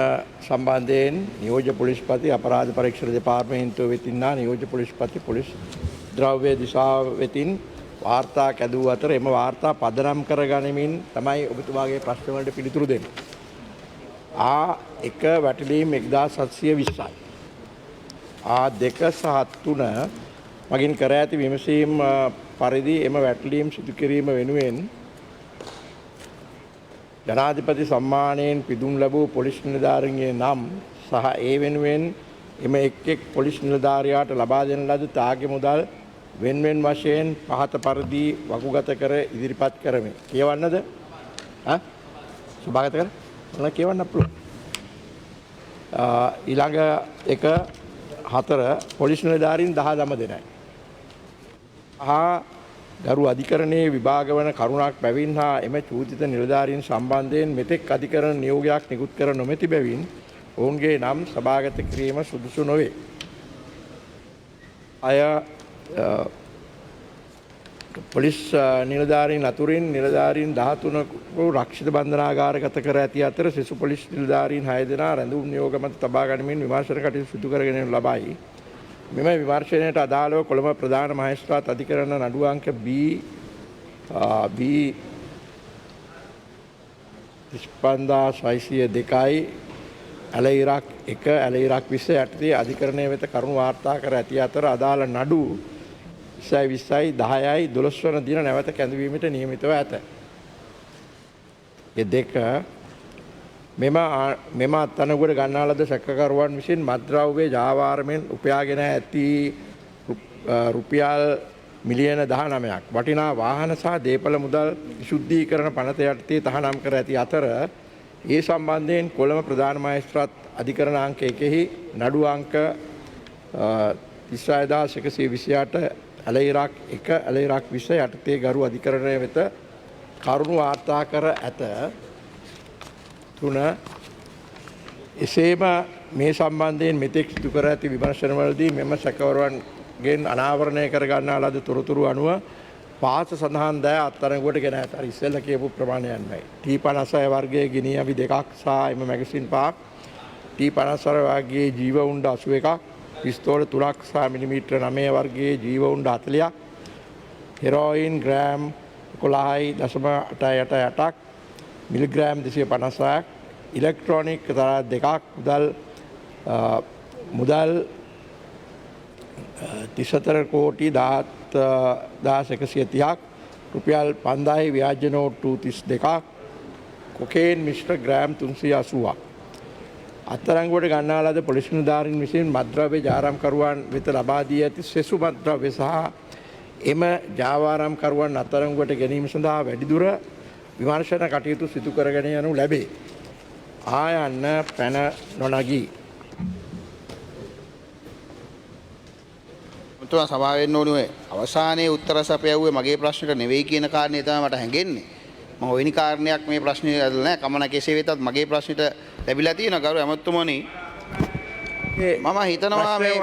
සම්බන්ධයෙන් නියෝජ්‍ය පොලිස්පති අපරාධ පරීක්ෂණ දෙපාර්තමේන්තුව වෙතින් නා නියෝජ්‍ය පොලිස්පති පොලිස් ද්‍රව්‍ය දිශාව වෙතින් වාර්තා කැදූ අතර එම වාර්තා පදනම් කරගනිමින් තමයි ඔබතුමාගේ ප්‍රශ්න වලට පිළිතුරු දෙන්නේ. A1 වැටලීම් 1720යි. A2 සහ 3 මගින් කර ඇති විමසීම් පරිදි එම වැටලීම් සිදු කිරීම වෙනුවෙන් ජනාධිපති සම්මානයෙන් පිදුම් ලැබූ පොලිස් නිලධාරීන්ගේ නම් සහ ඒ වෙනුවෙන් එම එක් පොලිස් නිලධාරියාට ලබා දෙන ලද තාගේ මුදල් වෙන්වෙන් වශයෙන් පහත පරිදි වකුගත කර ඉදිරිපත් කරමි. කියවන්නද? සභාගත කර? මම කියවන්න පුළුවන්. ඊළඟ එක 4 පොලිස් නිලධාරීන් 10 දෙනයි. ගරු අධිකරණයේ විභාග වන කරුණක් බැවින් හා එම චූතිත නිලධාරීන් සම්බන්ධයෙන් මෙතෙක් අධිකරණ නියෝගයක් නිකුත් කර නොමැති බැවින් ඔවුන්ගේ නම් සභාගත කිරීම සුදුසු නොවේ. පොලිස් නිලධාරීන් අතුරින් නිලධාරීන් 13කු රක්ෂිත බන්ධනාගාරගත කර ඇති අතර සිසු පොලිස් නිලධාරීන් 6 දෙනා රැඳවුම් නියෝග මත තබා ගනිමින් විමර්ශන කටයුතු සිදු කරගෙන ලබයි. මෙම විමර්ශනයට අදාළව කොළඹ ප්‍රධාන මහේස්ත්‍රාත් අධිකරණ නඩු අංක B 5602යි ඇල ඉරක් 1 ඇල ඉරක් 20 යටතේ අධිකරණය වෙත කරුණු වාර්තා කර ඇති අතර අදාළ නඩු 20යි 10යි 12 වන දින නැවත කැඳවීමට නියමිතව ඇත. ඒ දෙක මෙම අත්අඩංගුවට ගන්නා ලද සැකකරුවන් විසින් මත්ද්‍රව්‍ය ජාවාරමෙන් උපයාගෙන ඇති රුපියල් මිලියන 19ක් වටිනා වාහන සහ දේපල මුදල් විසුද්ධීකරණ පනත යටතේ තහනම් කර ඇති අතර ඒ සම්බන්ධයෙන් කොළඹ ප්‍රධාන මහේස්ත්‍රාත් අධිකරණ අංක 1 නඩු අංක 36128 ඇල ඉරක් 1 ඇල ඉරක් 20 යටතේ ගරු අධිකරණය වෙත කරුණු වාර්තා කර ඇත. 3 එසේම මේ සම්බන්ධයෙන් මෙතෙක් සිදු කර ඇති විමර්ශනවලදී මෙම සැකකරුවන්ගෙන් අනාවරණය කර ගන්නා ලද තොරතුරු අනුව පාස සඳහන් දෑ අත්අඩංගුවට ගෙන ඇත. අර ඉස්සෙල්ලා කියපු ප්‍රමාණයන්මයි. T56 වර්ගයේ ගිනි අවි 2ක් සහ එම මැගසින් 5ක් T56 වර්ගයේ ජීව උණ්ඩ 81ක් පිස්තෝල 3ක් සහ මිලිමීටර 9 වර්ගයේ ජීවවුන්ඩ 40ක්, හෙරෝයින් ග්‍රෑම් 11.88ක්, මිලිග්‍රෑම් 256ක්, ඉලෙක්ට්‍රොනික තරහ 2ක්, මුදල් 34 කෝටි 17,130ක්, රුපියල් 5,000 ව්‍යාජ නෝට්ටු 32ක්, කොකේන් මිශ්‍ර ග්‍රෑම් 380ක්. අත්අඩංගුවට ගන්නා ලද පොලිස් නිලධාරීන් විසින් මත්ද්‍රව්‍ය ජාවාරම්කරුවන් වෙත ලබා දී ඇති සෙසු මත්ද්‍රව්‍ය සහ එම ජාවාරම්කරුවන් අත්අඩංගුවට ගැනීම සඳහා වැඩිදුර විමර්ශන කටයුතු සිදු කරගෙන යනු ලැබේ. ආයන්න පැන නොනගී. මුතුමා සභාව වෙන්න ඕනේ ඔය අවසානයේ උත්තර සපයවුවේ මගේ ප්‍රශ්නෙට නෙවෙයි කියන කාරණේ තමයි මට හැඟෙන්නේ. මම වෙනි කාරණයක් මේ ප්‍රශ්නේ ඇදලා නැහැ. කමන කෙසේ වෙතත් මගේ ප්‍රශ්නෙට ලැබිලා තියෙනවා ගරු ඇමතුමනි. මම හිතනවා මේ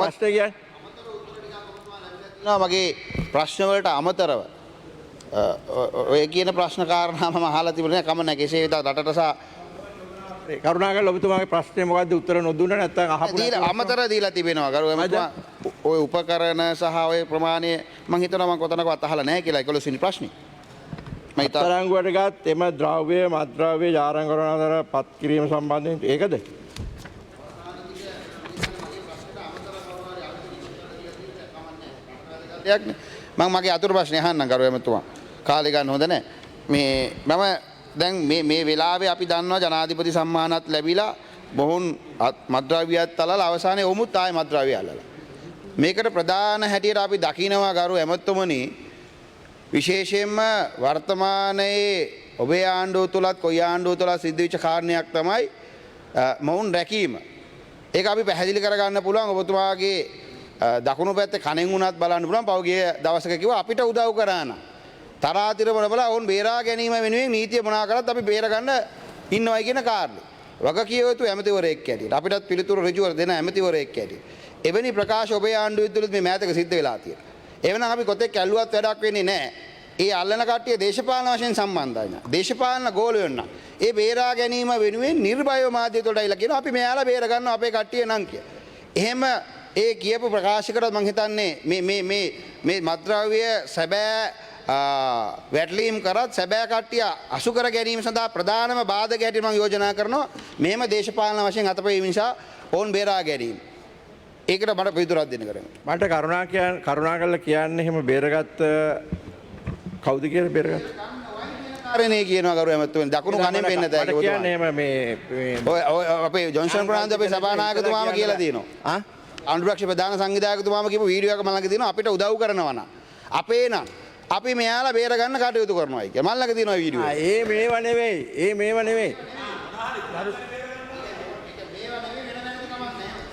ප්‍රශ්නේ කියන්නේ මගේ ප්‍රශ්න වලට අමතරව ඔය කියන ප්‍රශ්න කාරණා මම අහලා තිබුණේ කම නැහැ කෙසේ වෙතත් රටට සහ කරුණාකරලා ඔබතුමාගේ ප්‍රශ්නේ මොකද්ද උත්තර නොදුන්නා නැත්නම් අහපු අමතර දීලා තිබෙනවා ගරු ඇමතුමා. ඔය උපකරණ සහ ඔය ප්‍රමාණය මම හිතනවා මම කොතනකවත් අහලා නැහැ කියලා 11 වෙනි ප්‍රශ්නේ. අත්අඩංගුවට ගත් එම ද්‍රව්‍ය මත්ද්‍රව්‍ය ජාරම් කරන අතර පත් කිරීම සම්බන්ධයෙන් ඒකද? මම මගේ අතුරු ප්‍රශ්නේ අහන්නම් ගරු ඇමතුමා. කාලේ ගන්න හොඳ නැහැ. මම දැන් මේ වෙලාවේ අපි දන්නවා ජනාධිපති සම්මානත් ලැබිලා බොහොන් මත්ද්‍රව්‍යයත් අල්ලලා අවසානයේ ඔමුත් ආයේ මත්ද්‍රව්‍ය අල්ලලා. මේකට ප්‍රධාන හැටියට අපි දකිනවා ගරු ඇමතුමනි විශේෂයෙන්ම වර්තමානයේ ඔබේ ආණ්ඩුව තුලත් කොයි ආණ්ඩුව තුලත් සිද්ධ වෙච්ච කාරණයක් තමයි මොවුන් රැකීම. ඒක අපි පැහැදිලි කරගන්න පුළුවන් ඔබතුමාගේ දකුණු පැත්තේ කණෙන් උනත් බලන්න පුළුවන් පෞගිය දවසක කිව්වා අපිට උදව් කරාන. තරාතිරම බලලා වුන් බේරා ගැනීම වෙනුවෙන් නීතිය මොනා කරත් අපි බේර ගන්න ඉන්නවයි කියන කාරණේ. වගකිය යුතු ඇමතිවරයෙක් ඇටියට අපිටත් පිළිතුරු ඍජුව දෙන ඇමතිවරයෙක් ඇටියට. එවැනි ප්‍රකාශ ඔබේ ආණ්ඩුවේ තුලත් මේ මෑතක සිද්ධ වෙලා තියෙනවා. එවනම් අපි කොතෙක් ඇල්ලුවත් වැඩක් වෙන්නේ නැහැ. ඒ අල්ලන කට්ටිය දේශපාලන වශයෙන් සම්බන්ධයි නා. දේශපාලන ගෝලයෝ නා. ඒ බේරා ගැනීම වෙනුවෙන් නිර්භයව මාධ්‍ය වලට අයලා කියනවා අපි මෙයාලා බේර ගන්නවා අපේ කට්ටිය නම් කිය. එහෙම ඒ කියපු ප්‍රකාශ කරත් මම හිතන්නේ මේ මත්ද්‍රව්‍ය සැබෑ වැටලීම් කරත් සැබෑ කට්ටිය අසු කර ගැනීම සඳහා ප්‍රධානම බාධක හැටියට මම යෝජනා කරනවා මෙහෙම දේශපාලන වශයෙන් අතපෙවීම නිසා ඕන් බේරා ගැනීම. ඒකට මට පිළිතුරක් දෙන්න කරමු. මට කරුණා කරලා කියන්නේ එහෙම බේරගත්ත කවුද කියලා බේරගත්ත? කාරණේ කියනවා ගරු ඇමතුමනි දකුණු කණෙන් වෙන්න තෑ කියලා. කියන්නේ එහෙම මේ ඔය අපේ ජොන්සන් ප්‍රනාන්දු අපේ සභානායකතුමාම කියලා තියෙනවා. ආණ්ඩුරක්ෂක ප්‍රධාන සංවිධායකතුමාම කියපු වීඩියෝ එක මම ළඟ තියෙනවා අපිට උදව් කරනවා නම් අපේ නම් අපි මෙයාලා බේර ගන්න කටයුතු කරනවා කියලා. මම ළඟ තියෙනවා වීඩියෝ එක. මේව නෙවෙයි.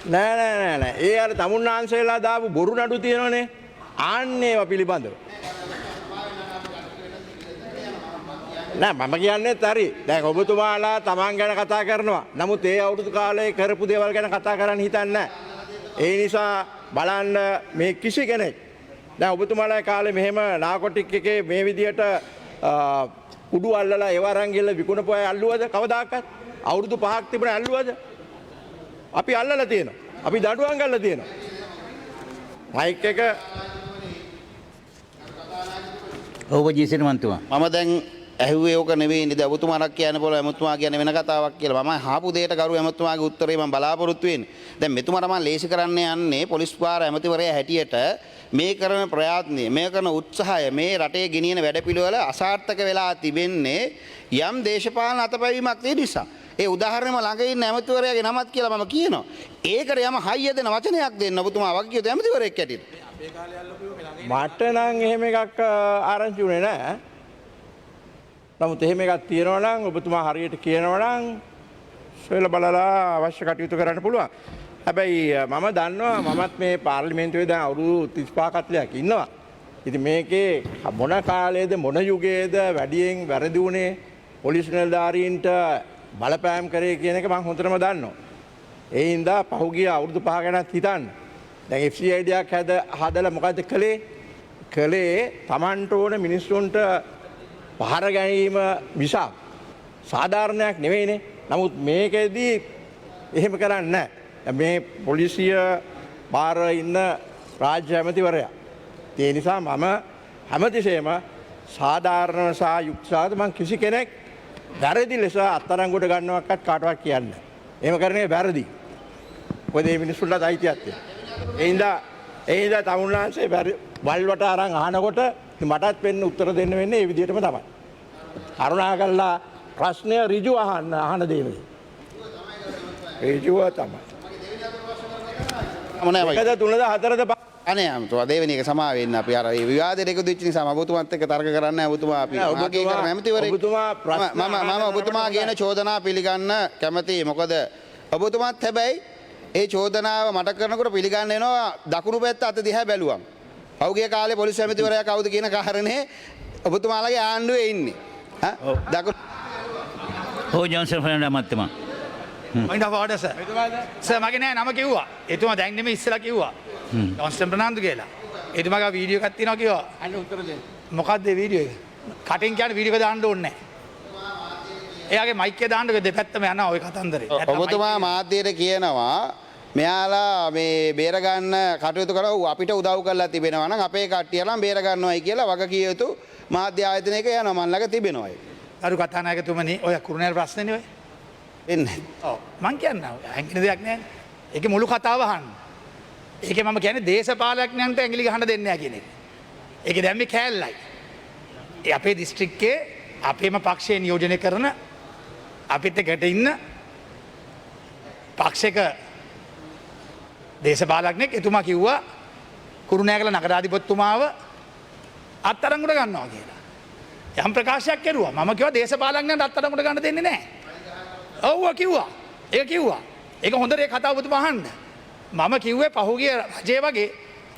නෑ. ඒ අර තමුන්නාන්සේලා දාපු බොරු නඩු තියෙනවනේ. ආන්නේව පිළිබඳව. නෑ මම කියන්නේත් හරි. දැන් ඔබතුමාලා තමන් ගැන කතා කරනවා. නමුත් ඒ අවුරුදු කාලේ කරපු දේවල් ගැන කතා කරන්න හිතන්නේ නෑ. ඒ නිසා බලන්න මේ කිසි කෙනෙක් දැන් ඔබතුමාලා කාලේ මෙහෙම නාකොටික් එකේ මේ විදියට කුඩු අල්ලලා ඒව අරන් ගිහලා විකුණපු අය අල්ලුවද කවදාකවත්? අවුරුදු 5ක් තිබුණ අල්ලුවද? අපි අල්ලලා තියෙනවා. අපි දඩුවම් ගල්ලා තියෙනවා. මයික් එක ඔබ ජීසන් මන්තුමා. මම දැන් ඇහුවේ ඕක නෙවෙයි නේද? ඔබතුමාක් කියන්න පුළුවන් එමුතුමා කියන්නේ වෙන කතාවක් කියලා. මම අහපු දෙයට කරු එමුතුමාගේ උත්තරේ මම බලාපොරොත්තු වෙන්නේ. දැන් මෙතුමාට මම ලේසි කරන්න යන්නේ පොලිස් පාර ඇමතිවරයා හැටියට මේ කරන ප්‍රයත්නය, මේ කරන උත්සාහය, මේ රටේ ගෙනියන වැඩපිළිවෙල අසාර්ථක වෙලා තිබෙන්නේ යම් දේශපාලන අතපැවීමක් තියෙන නිසා. ඒ උදාහරණෙම ළඟ ඉන්න ඇමතිවරයාගේ නමත් කියලා මම කියනවා. ඒකට යම හයිය දෙන වචනයක් දෙන්න ඔබතුමා වගේ කියත ඇමතිවරයෙක් හැටියට. මට නම් එහෙම එකක් ආරංචි උනේ නැහැ. නමුත් එහෙම එකක් තියෙනවා නම් ඔබතුමා හරියට කියනවා නම් සොයලා බලලා අවශ්‍ය කටයුතු කරන්න පුළුවන්. හැබැයි මම දන්නවා මමත් මේ පාර්ලිමේන්තුවේ දැන් අවුරුදු 35 40ක් ඉන්නවා. ඉතින් මේකේ මොන කාලයේද මොන යුගයේද වැඩියෙන් වැරදි උනේ පොලිස් නිලධාරීන්ට බලපෑම් කරේ කියන එක මම හොඳටම දන්නවා. ඒ හින්දා පහුගිය අවුරුදු 5 ගැනත් හිතන්න. දැන් FCID එකක් හදලා මොකද්ද කළේ Tamanට ඕන මිනිස්සුන්ට පහර ගැනීම මිසක් සාධාරණයක් නෙවෙයිනේ. නමුත් මේකෙදී එහෙම කරන්නේ නැහැ. මේ පොලිසිය බාර ඉන්න රාජ්‍ය ඇමතිවරයා. ඒ නිසා මම හැමතිසේම සාධාරණ සහ යුක්තිසහගත මං කිසි කෙනෙක් වැරදි ලෙස අත්අඩංගුවට ගන්නවක්වත් කාටවත් කියන්න. එහෙම කරන්නේ වැරදි. මොකද මේ මිනිස්සුන්ට අයිතියක් තියෙනවා. ඒ හින්දා තමුන්ලාන්සේ වල්වට අරන් අහනකොට මටත් වෙන්න උත්තර දෙන්න වෙන්නේ මේ විදිහටම තමයි. කරුණාකරලා ප්‍රශ්නය ඍජුව අහන දේ. ඍජුව තමයි. මොනවද තුනද හතරද අනේ අමතුවා දෙවෙනි එක සමා වෙන්න අපි අර මේ විවාදයට එකතු වෙච්ච නිසා ඔබතුමාත් එක්ක තර්ක කරන්න නැහැ ඔබතුමා අපි මාගේ කරන ඇමතිවරේ මම ඔබතුමා කියන චෝදනා පිළිගන්න කැමතියි මොකද ඔබතුමාත් හැබැයි ඒ චෝදනාව මට කරනකොට පිළිගන්න වෙනවා දකුණු පැත්ත අත දිහා බැලුවම් පෞගිය කාලේ පොලිස් ඇමතිවරයා කවුද කියන කාරණේ ඔබතුමාලගේ ආණ්ඩුවේ ඉන්නේ දකුණු ජොන්සන් ෆර්නන්ඩස් මහත්මයා point of order sir. Sir මගේ නෑ නම කිව්වා. එතුමා දැන් නෙමෙයි ඉස්සලා කිව්වා. ජොන්ස්ටන් ප්‍රනාන්දු කියලා. එතුමාගේ වීඩියෝ එකක් තියෙනවා කිව්වා. අන්න උත්තර දෙන්න. මොකක්ද ඒ වීඩියෝ එක? කටින් කියන්නේ වීඩියෝ එක දාන්න ඕනේ නෑ. එයාගේ මයික් එක දාන්න දෙපැත්තම යනවා ওই කතන්දරේ. ඔබතුමා මාධ්‍යයට කියනවා මෙයාලා මේ බේරගන්න කටයුතු කරලා අපිට උදව් කරලා තිබෙනවා නම් අපේ කට්ටියලා බේරගන්නවයි කියලා වගකිය යුතු මාධ්‍ය ආයතනයක යනවා මන් ළඟ තිබෙනවා. අරු කතානායකතුමනි ඔය කුරුණෑල් ප්‍රශ්නේනේ ඔය. එන්නේ. ඔව් මං කියන්නේ ඇඟිලි දෙයක් නෑනේ. ඒකේ මුළු කතාව අහන්න. ඒකේ මම කියන්නේ දේශපාලඥයන්ට ඇඟිලි ගහන්න දෙන්නේ නැහැ කියන එක. ඒකේ දැන් මේ කෑල්ලයි. ඒ අපේ දිස්ත්‍රික්කයේ අපේම පක්ෂය නියෝජනය කරන අපිත් එකට ඉන්න පක්ෂයක දේශපාලඥයෙක් එතුමා කිව්වා කුරුණෑගල නගරාධිපතිතුමාව අත්අඩංගුවට ගන්නවා කියලා. යම් ප්‍රකාශයක් කෙරුවා. මම කිව්වා දේශපාලඥයන්ට අත්අඩංගුවට ගන්න දෙන්නේ නැහැ. ඔව්ව කිව්වා. ඒක කිව්වා. ඒක හොඳට ඒ කතාව ඔබතුමා අහන්න. මම කිව්වේ පහුගිය රජේ වගේ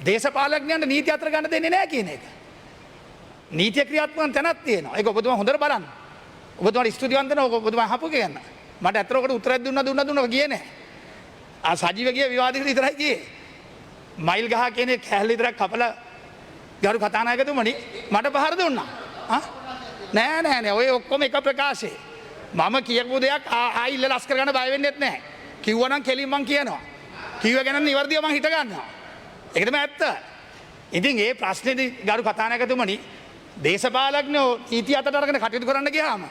දේශපාලඥයන්ට නීති අතර ගන්න දෙන්නේ නැහැ කියන එක. නීතිය ක්‍රියාත්මක තැනක් තියෙනවා. ඒක ඔබතුමා හොඳට බලන්න. ඔබතුමාට ස්තුතිවන්ත වෙනවා ඔබතුමා අහපු කියන්න. මට අතරකට උත්තරයක් දුන්නා ගියේ නැහැ. ආ සජීව ගියේ විවාදයකට විතරයි ගියේ. මයිල් ගහ කියන්නේ කැලේ විතරක් කපලා ගරු කතානායකතුමනි මට පහර දුන්නා. නෑ ඔය ඔක්කොම එක ප්‍රකාශේ. මම කියපු දෙයක් ආයිල්ල ලස්කර ගන්න බය වෙන්නෙත් නැහැ. කිව්වනම් කෙලින් මං කියනවා. කිව්ව ගැන නිවර්දිව මං හිත ගන්නවා. ඒක තමයි ඇත්ත. ඉතින් ඒ ප්‍රශ්නේදී ගරු කතානායකතුමනි දේශපාලඥයෝ නීතිය අතට අරගෙන කටයුතු කරන්න ගියාම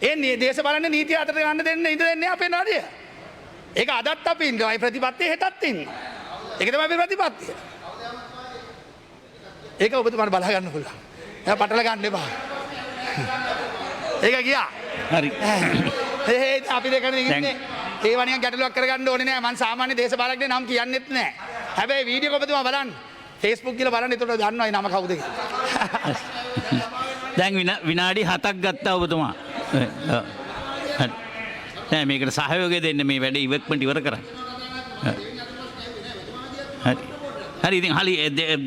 ඒ දේශපාලන නීතිය අතට ගන්න දෙන්නේ අපේ නඩිය. ඒක අදත් අපි ඉන්නවා. ඒ ප්‍රතිපත්තිය හෙටත් ඉන්නවා. ඒක තමයි අපේ ප්‍රතිපත්තිය. ඒක ඔබතුමාට බලා ගන්න පුළුවන්. එයා පටල ගන්න එපා. ඒක ගියා. හරි. අපි දෙකනේ ඉන්නේ. ඒ වනියන් ගැටලුවක් කරගන්න ඕනේ නෑ. මං සාමාන්‍ය දේශපාලකගේ නම් කියන්නෙත් නෑ. හැබැයි වීඩියෝ ඔබතුමා බලන්න. Facebook කියලා බලන්න. එතකොට දන්නවා නම කවුද කියලා. දැන් විනාඩි 7ක් ගත්තා ඔබතුමා. නෑ මේකට සහයෝගය දෙන්න මේ වැඩ ඉවත්මට ඉවර කරන්න. හරි ඉතින් හලි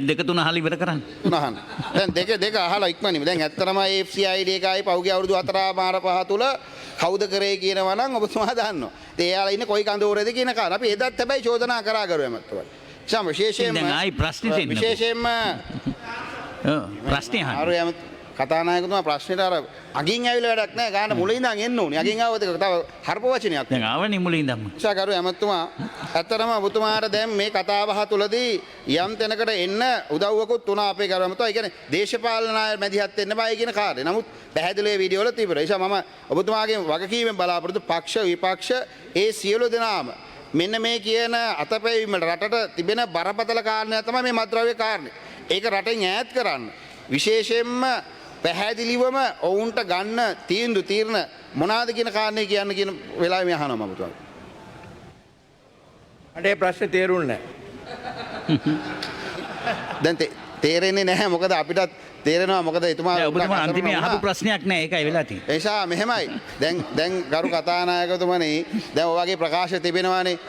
දෙක තුන හලි ඉවර කරන්න. උනහන්. දැන් දෙක අහලා ඉක්මනින්. දැන් ඇත්තටම AFCID එකයි පහුගිය අවුරුදු 4.5 තුල කවුද කරේ කියනවා නම් ඔබතුමා දන්නවා. ඉතින් එයාලා ඉන්නේ කොයි කඳවුරේද කියන කාරණා. අපි එදත් හැබැයි චෝදනා කරා කරුවෙමත්තුමා. විශේෂයෙන්ම දැන් ආයි ප්‍රශ්නෙට එන්න. විශේෂයෙන්ම ප්‍රශ්නේ අහන්න. කතානායකතුමා ප්‍රශ්නෙට අර අගින් ඇවිල්ලා වැඩක් නැහැ. ගාන මුලින් ඉඳන් එන්න ඕනේ. අගින් ආවද තව හර්ප වචනයක්. දැන් ආවනේ මුලින් ඉඳන්ම. ඉෂාකරු ඇමතුමා ඇත්තටම ඔබතුමාට දැන් මේ කතාබහ තුලදී යම් තැනකට එන්න උදව්වකුත් තුනා අපේ කරු ඇමතුමා. ඒ කියන්නේ දේශපාලන අය මැදිහත් වෙන්න බෑ කියන කාරණේ. නමුත් පැහැදිලිව වීඩියෝ වල තිබුණා. ඒ නිසා මම ඔබතුමාගෙන් වගකීමෙන් බලාපොරොත්තු පක්ෂ විපක්ෂ ඒ සියලු දෙනාම මෙන්න මේ කියන අතපැවීම රටට තිබෙන බරපතල කාරණය තමයි මේ මත්ද්‍රව්‍ය කාරණේ. ඒක රටෙන් ඈත් කරන්න. විශේෂයෙන්ම පැහැදිලිවම ඔවුන්ට ගන්න තීරණ මොනවාද කියන කාරණේ කියන්න කියන වෙලාවෙ මේ අහනවා මම තුමා. අනේ ප්‍රශ්නේ තේරුන්නේ නැහැ. දැන් තේරෙන්නේ නැහැ මොකද අපිටත් තේරෙනවා මොකද එතුමා ඔබතුමා අන්තිමේ අහපු ප්‍රශ්නයක් නෑ ඒකයි වෙලා තියෙන්නේ. ඒ නිසා මෙහෙමයි. දැන් ගරු කතානායකතුමනි දැන් ඔය වගේ ප්‍රකාශ තිබෙනවානේ.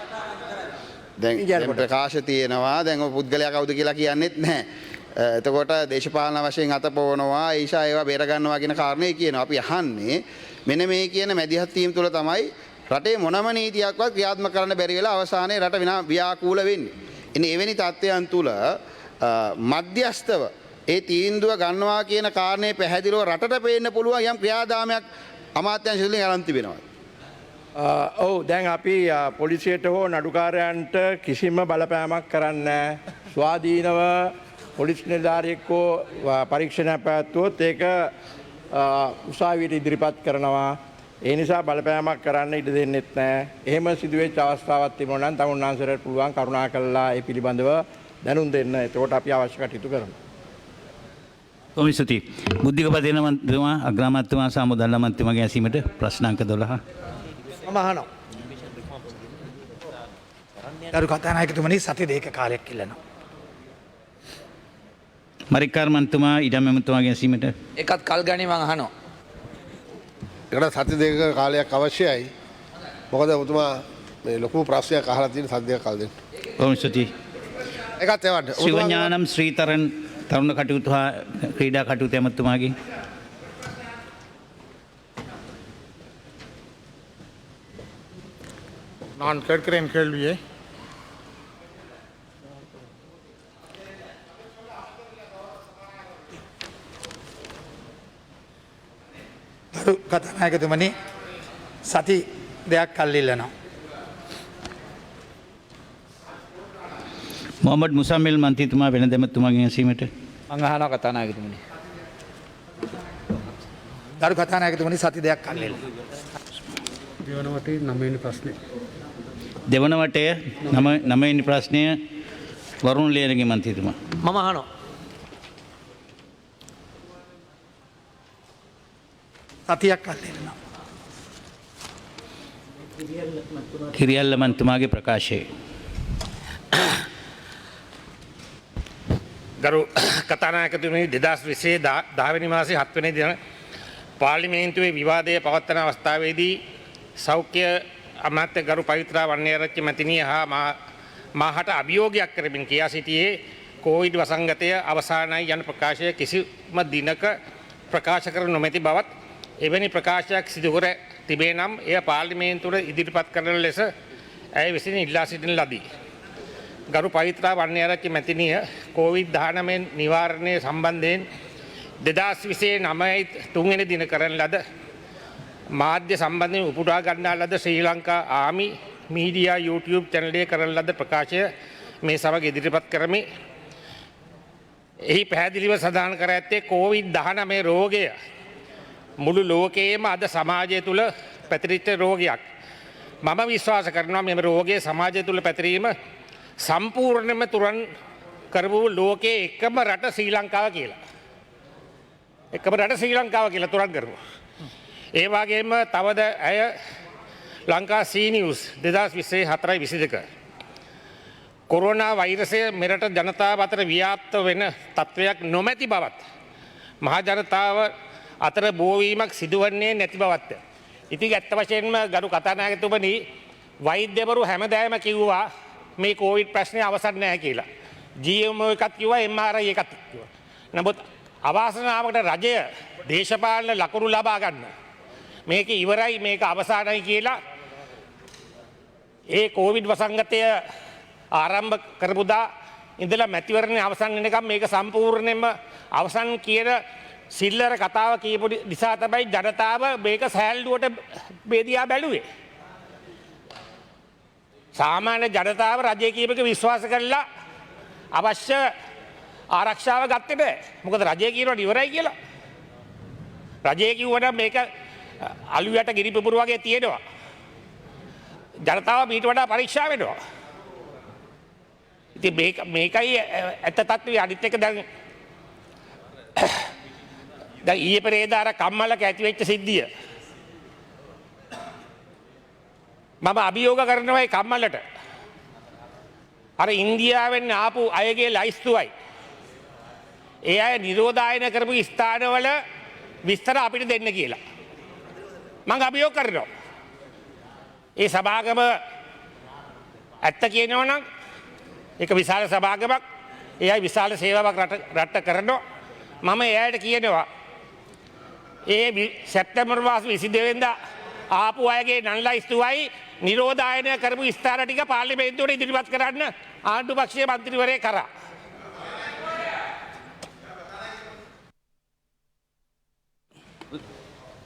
දැන් ප්‍රකාශ තියෙනවා. දැන් ඔය පුද්ගලයා කවුද කියලා කියන්නෙත් නැහැ. එතකොට දේශපාලන වශයෙන් අතපොවනවා ඒෂා ඒවා බේර ගන්නවා කියන කාරණේ කියනවා. අපි අහන්නේ මෙන්න මේ කියන මැදිහත් වීම තුළ තමයි රටේ මොනම නීතියක්වත් ක්‍රියාත්මක කරන්න බැරි වෙලා අවසානයේ රට ව්‍යාකූල වෙන්නේ. ඉතින් එවැනි තත්ත්වයන් තුළ මධ්‍යස්තව ඒ තීන්දුව ගන්නවා කියන කාරණේ පැහැදිලිව රටට පේන්න පුළුවන් යම් ක්‍රියාදාමයක් අමාත්‍යාංශ වලින් අරන් තිබෙනවා. ඔව් දැන් අපි පොලිසියට හෝ නඩුකාරයන්ට කිසිම බලපෑමක් කරන්න ස්වාධීනව පොලිස් නිලධාරියෙක් හෝ පරීක්ෂණයක් පැවැත්වුවොත් ඒක උසාවියට ඉදිරිපත් කරනවා. ඒ නිසා බලපෑමක් කරන්න ඉඩ දෙන්නෙත් නැහැ. එහෙම සිදුවෙච්ච අවස්ථාවක් තිබුණා නම් තමුන්නාන්සරට පුළුවන් කරුණා කළා ඒ පිළිබඳව දැනුම් දෙන්න. එතකොට අපි අවශ්‍ය කටයුතු කරමු. කොමිසති බුද්ධික පදේන මන්ත්‍රීතුමා අග්‍රාමාත්‍යතුමා සහ මුදල් අමාත්‍යතුමාගේ ඇසීමට ප්‍රශ්න අංක 12. මම අහනවා. ගරු කතානායකතුමනි සති දෙක කාලයක් ඉල්ලනවා. මරික්කාර මන්ත්‍රීතුමා ඉඩම් ඇමතුමාගේ ඇසීමට එකත් කල් ගනි මං අහනවා. එකට සති දෙක කාලයක් අවශ්‍යයි. මොකද ඔබතුමා මේ ලොකු ප්‍රශ්නයක් අහලා තියෙන සති දෙක කල් දෙන්න. කොමිසති ඒකත් එවන්න. ශිවඥානම් ශ්‍රීතරන් තරුණ කටයුතු හා ක්‍රීඩා කටයුතු ඇමතුමාගේ நான் கேட்கிறேன் கேள்வியை ගරු කතානායකතුමනි සති දෙයක් කල් ඉල්ලනවා. මොහමඩ් මුසම්මිල් මන්ත්‍රීතුමා වෙන දෙමතුමාගේ ඇසීමට මං අහනවා කතානායකතුමනි. ගරු කතානායකතුමනි සති දෙයක් කල් ඉල්ලනවා. දෙවන වටය 9 වෙනි ප්‍රශ්නය වරුණ ලේනගේ මන්ත්‍රීතුමා. මම අහනවා. සතියක් කල් ඉල්ලනවා. කිරියල්ල මන්තුමාගේ ප්‍රකාශය. ගරු කතානායකතුමනි 2020 10 වෙනි මාසේ 7 වෙනි දින පාර්ලිමේන්තුවේ විවාදය පවත්වන අවස්ථාවේදී සෞඛ්‍ය අමාත්‍ය ගරු පවිත්‍රා වන්නේරච්චි මැතිණිය හා මාහට අභියෝගයක් කරමින් කියා සිටියේ කෝවිඩ් වසංගතය අවසානයි යන ප්‍රකාශය කිසිම දිනක ප්‍රකාශ කර නොමැති බවත් එවැනි ප්‍රකාශයක් සිදු කර තිබේ නම් එය පාර්ලිමේන්තුවට ඉදිරිපත් කරන ලෙස ඇය විසින් ඉල්ලා සිටින ලදී. ගරු පවිත්‍රා වන්නේරච්චි මැතිණිය කෝවිඩ්-19 නිවාරණය සම්බන්ධයෙන් 2029 3 දින කරන ලද මාධ්‍ය සම්බන්ධයෙන් උපුටා ගන්නා ලද ශ්‍රී ලංකා ආමි මීඩියා YouTube චැනලයේ කරන ලද ප්‍රකාශය මේ සමග ඉදිරිපත් කරමි. එහි පැහැදිලිව සඳහන් කර ඇත්තේ COVID-19 රෝගය මුළු ලෝකයේම අද සමාජය තුළ පැතිරිච්ච රෝගයක්. මම විශ්වාස කරනවා මෙම රෝගය සමාජය තුළ පැතිරීම සම්පූර්ණයෙන්ම තුරන් කරපු ලෝකයේ එකම රට ශ්‍රී ලංකාව කියලා. එකම රට ශ්‍රී ලංකාව කියලා තුරන් කරපු. ඒ වගේම තවද ඇය ලංකා C News 2024-22 කොරෝනා වෛරසය මෙරට ජනතාව අතර ව්‍යාප්ත වෙන තත්ත්වයක් නොමැති බවත් මහ ජනතාව අතර බෝවීමක් සිදුවන්නේ නැති බවත්ය. ඉතින් ඇත්ත වශයෙන්ම ගරු කතානායකතුමනි වෛද්‍යවරු හැමදාම කිව්වා මේ කෝවිඩ් ප්‍රශ්නේ අවසන් නැහැ කියලා. GMO එකක් කිව්වා MRI එකක් කිව්වා. නමුත් අවාසනාවකට රජය දේශපාලන ලකුණු ලබා ගන්න මේක ඉවරයි මේක අවසానයි කියලා ඒ කෝවිඩ් වසංගතය ආරම්භ කරපුදා ඉඳලා මැතිවරණය අවසන් වෙනකම් මේක සම්පූර්ණයෙන්ම අවසන් කියන සිල්ලර කතාව කියපු නිසා තමයි ජනතාව මේක සෑල්ලුවට බෙදියා බැලුවේ. සාමාන්‍ය ජනතාව රජය කියපක විශ්වාස කරලා අවශ්‍ය ආරක්ෂාව ගත්තේ නැහැ. මොකද රජය කියනවා ඉවරයි කියලා. රජය කිව්වනම් මේක අලුයට ගිනි පුපුරු වගේ තියෙනවා. ජනතාව ඊට වඩා පරීක්ෂා වෙනවා. ඉතින් මේකයි ඇත්ත තත්ත්වය. අනිත් එක දැන් ඊයේ පෙරේදා අර කම්මලක ඇති වෙච්ච සිද්ධිය. මම අභියෝග කරනවා ඒ කම්මලට. අර ඉන්දියාවෙන් ආපු අයගේ ලයිස්තුවයි. ඒ අය නිරෝධායන කරපු ස්ථානවල විස්තර අපිට දෙන්න කියලා. මං අභියෝග කරනවා. ඒ සභාගම ඇත්ත කියනවා නම් ඒක විශාල සභාගමක්. ඒ අය විශාල සේවාවක් රට කරනවා. මම එයාට කියනවා ඒ සැප්තැම්බර් මාස 22 වෙනිදා ආපු අයගේ නන්ලයිස්තුවයි නිරෝධායන කරපු ස්ථාන ටික පාර්ලිමේන්තුවට ඉදිරිපත් කරන්න ආණ්ඩු පක්ෂයේ මන්ත්‍රීවරයෙක් කරා.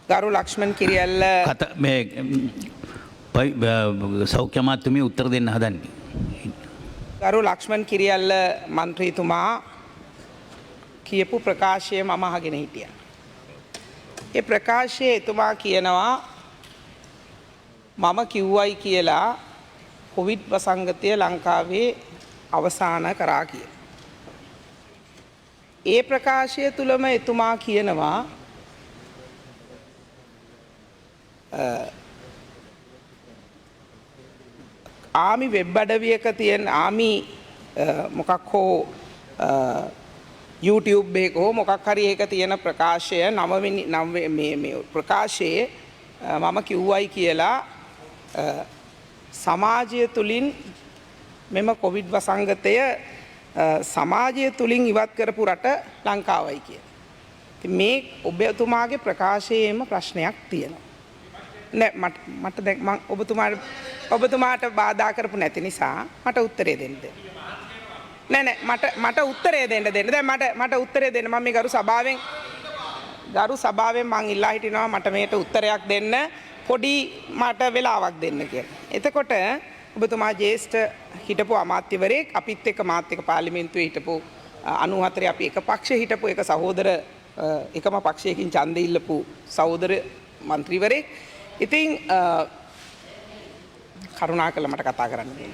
ගරු ලක්ෂ්මන් කිරියල්ල සෞඛ්‍ය අමාත්‍යතුමිය උත්තර දෙන්න හදන්නේ. ගරු ලක්ෂ්මන් කිරියල්ල මන්ත්‍රීතුමා කියපු ප්‍රකාශය මම අහගෙන හිටියා. ඒ ප්‍රකාශයේ එතුමා කියනවා මම කිව්වයි කියලා කොවිඩ් වසංගතය ලංකාවේ අවසාන කරා කියලා. ඒ ප්‍රකාශය තුළම එතුමා කියනවා ආමි වෙබ් අඩවියක තියෙන ආමි මොකක් හෝ YouTube එකක හෝ මොකක් හරි එක තියෙන ප්‍රකාශය මේ ප්‍රකාශයේ මම කිව්වයි කියලා සමාජය තුලින් මෙම කොවිඩ් වසංගතය සමාජය තුලින් ඉවත් කරපු රට ලංකාවයි කියලා. ඉතින් මේ ඔබතුමාගේ ප්‍රකාශයේම ප්‍රශ්නයක් තියෙනවා. නෑ මට දැන් මම ඔබතුමාට බාධා කරපු නැති නිසා මට උත්තරේ දෙන්න. නෑ මට උත්තරේ දෙන්න. දැන් මට උත්තරේ දෙන්න. මම මේ ගරු සභාවෙන් මං ඉල්ලා හිටිනවා මට මේකට උත්තරයක් දෙන්න. පොඩි මට වෙලාවක් දෙන්න කියලා. එතකොට ඔබතුමා ජ්‍යෙෂ්ඨ හිටපු අමාත්‍යවරයෙක් අපිත් එක්ක මාත් එක්ක පාර්ලිමේන්තුවේ හිටපු 94 අපි එක පක්ෂේ හිටපු එක සහෝදර එකම පක්ෂයකින් ඡන්දෙ ඉල්ලපු සහෝදර മന്ത്രിවරයෙක්. ඉතින් කරුණාකරලා මට කතා කරන්න දෙන්න.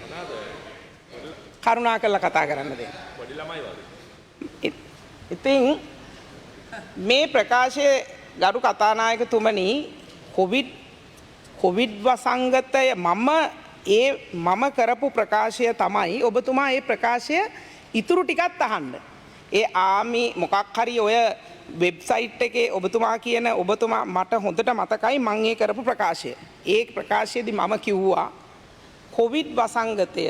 කරුණාකරලා කතා කරන්න දෙන්න. පොඩි ළමයි වගේ. ඉතින් මේ ප්‍රකාශයේ ගරු කතානායකතුමනි කොවිඩ් වසංගතය මම කරපු ප්‍රකාශය තමයි ඔබතුමා ඒ ප්‍රකාශය ඉතුරු ටිකත් අහන්න. ඒ ආමි මොකක් හරි ඔය වෙබ්සයිට් එකේ ඔබතුමා කියන ඔබතුමා මට හොඳට මතකයි මම ඒ කරපු ප්‍රකාශය. ඒ ප්‍රකාශයේදී මම කිව්වා කොවිඩ් වසංගතය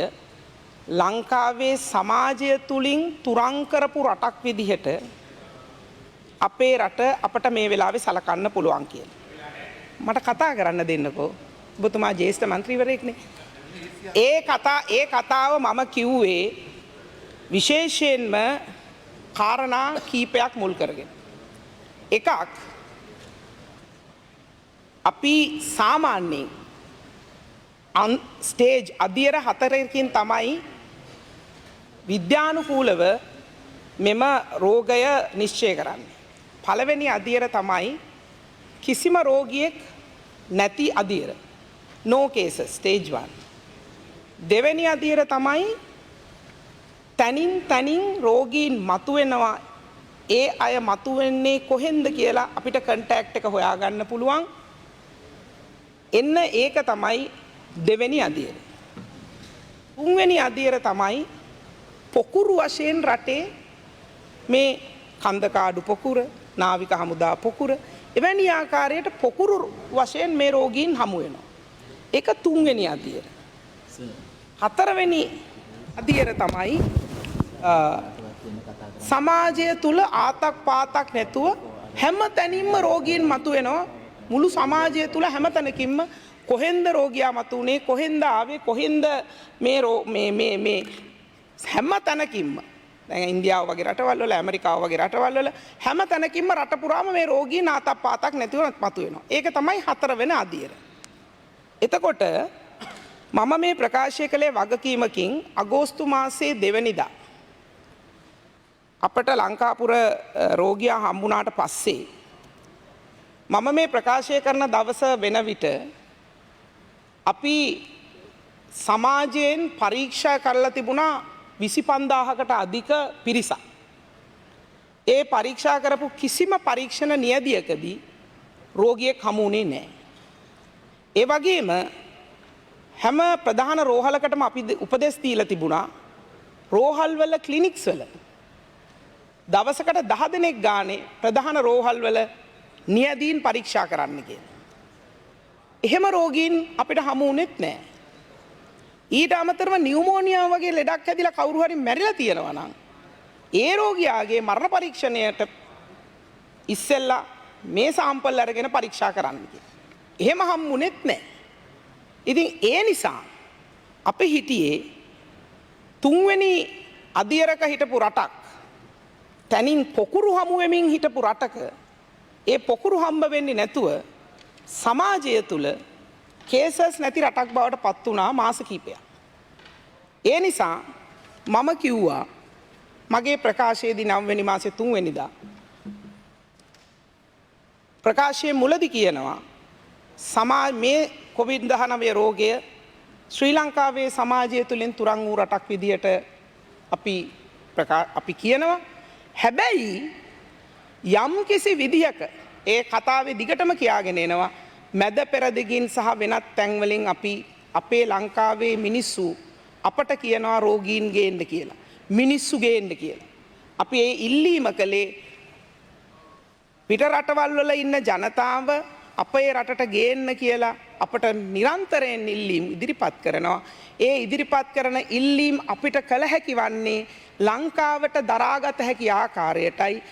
ලංකාවේ සමාජය තුලින් තුරන් කරපු රටක් විදිහට අපේ රට අපට මේ වෙලාවේ සලකන්න පුළුවන් කියලා. මට කතා කරන්න දෙන්නකෝ. ඔබතුමා ජ්‍යෙෂ්ඨ මන්ත්‍රීවරයෙක්නේ. ඒ කතාව මම කිව්වේ විශේෂයෙන්ම කාරණා කීපයක් මුල් කරගෙන. එකක් අපි සාමාන්‍යයෙන් ස්ටේජ් අධියර 4කින් තමයි විද්‍යානුකූලව මෙම රෝගය නිශ්චය කරන්නේ. පළවෙනි අධියර තමයි කිසිම රෝගියෙක් නැති අධියර. No cases stage 1. දෙවෙනි අධියර තමයි තනින් රෝගීන් මතුවෙනවා. ඒ අය මතුවෙන්නේ කොහෙන්ද කියලා අපිට කන්ටැක්ට් එක හොයාගන්න පුළුවන්. එන්න ඒක තමයි දෙවෙනි අධියර. තුන්වෙනි අධියර තමයි පොකුරු වශයෙන් රටේ මේ කන්දකාඩු පොකුර, නාවික හමුදා පොකුර එවැනි ආකාරයට පොකුරු වශයෙන් මේ රෝගීන් හමු වෙනවා. ඒක තුන්වෙනි අධියර. හතරවෙනි අධියර තමයි සමාජය තුල ආතක් පාතක් නැතුව හැම තැනින්ම රෝගීන් මතුවෙනවා. මුළු සමාජය තුල හැම තැනකින්ම කොහෙන්ද රෝගියා මතුනේ, කොහෙන්ද ආවේ, කොහෙන්ද මේ හැම තැනකින්ම දැන් ඉන්දියාව වගේ රටවල් වල, ඇමරිකාව වගේ රටවල් වල හැම තැනකින්ම රට පුරාම මේ රෝගීන් ආතක් පාතක් නැතිව මතුවෙනවා. ඒක තමයි හතරවෙනි අධියර. එතකොට මම මේ ප්‍රකාශය කළේ වගකීමකින් අගෝස්තු මාසයේ 2 වෙනිදා අපට ලංකාපුර රෝගියා හම්බුණාට පස්සේ මම මේ ප්‍රකාශය කරන දවස වෙන විට අපි සමාජයෙන් පරීක්ෂා කරලා තිබුණා 25000කට අධික පිරිසක්. ඒ පරීක්ෂා කරපු කිසිම පරීක්ෂණ නියදියකදී රෝගියෙක් හමු වුණේ නැහැ. ඒ වගේම හැම ප්‍රධාන රෝහලකටම අපි උපදෙස් දීලා තිබුණා රෝහල් වල ක්ලිනික්ස් වල දවසකට 10 දෙනෙක් ගානේ ප්‍රධාන රෝහල් වල නියදීන් පරීක්ෂා කරන්න කියලා. එහෙම රෝගීන් අපිට හමු වුණෙත් නැහැ. ඊට අමතරව නියුමෝනියා වගේ ලෙඩක් හැදිලා කවුරු හරි මැරිලා තියෙනවා නම් ඒ රෝගියාගේ මරණ පරීක්ෂණයට ඉස්සෙල්ලා මේ සාම්පල් අරගෙන පරීක්ෂා කරන්න කියලා. එහෙම හම්බුනේත් නැහැ. ඉතින් ඒ නිසා අපි හිටියේ තුන්වෙනි අධියරක හිටපු රටක් තනින් පොකුරු හමු වෙමින් හිටපු රටක ඒ පොකුරු හම්බ වෙන්නේ නැතුව සමාජය තුල කේසස් නැති රටක් බවට පත් වුණා මාස කීපයක්. ඒ නිසා මම කිව්වා මගේ ප්‍රකාශයේදී 9 වෙනි මාසේ 3 වෙනිදා ප්‍රකාශයේ මුලදී කියනවා මේ COVID-19 රෝගය ශ්‍රී ලංකාවේ සමාජය තුළින් තුරන් වූ රටක් විදියට අපි කියනවා. හැබැයි යම් කිසි විදිහක ඒ කතාවේ දිගටම කියාගෙන එනවා මැද පෙරදිගින් සහ වෙනත් තැන්වලින් අපි අපේ ලංකාවේ මිනිස්සු අපට කියනවා රෝගීන් ගේන්න කියලා. මිනිස්සු ගේන්න කියලා. අපි ඒ ඉල්ලීම කළේ පිට රටවල් වල ඉන්න ජනතාව අපේ රටට ගේන්න කියලා අපට නිරන්තරයෙන් ඉල්ලීම් ඉදිරිපත් කරනවා. ඒ ඉදිරිපත් කරන ඉල්ලීම් අපිට කළ හැකි වන්නේ ලංකාවට දරාගත හැකි ආකාරයටයි.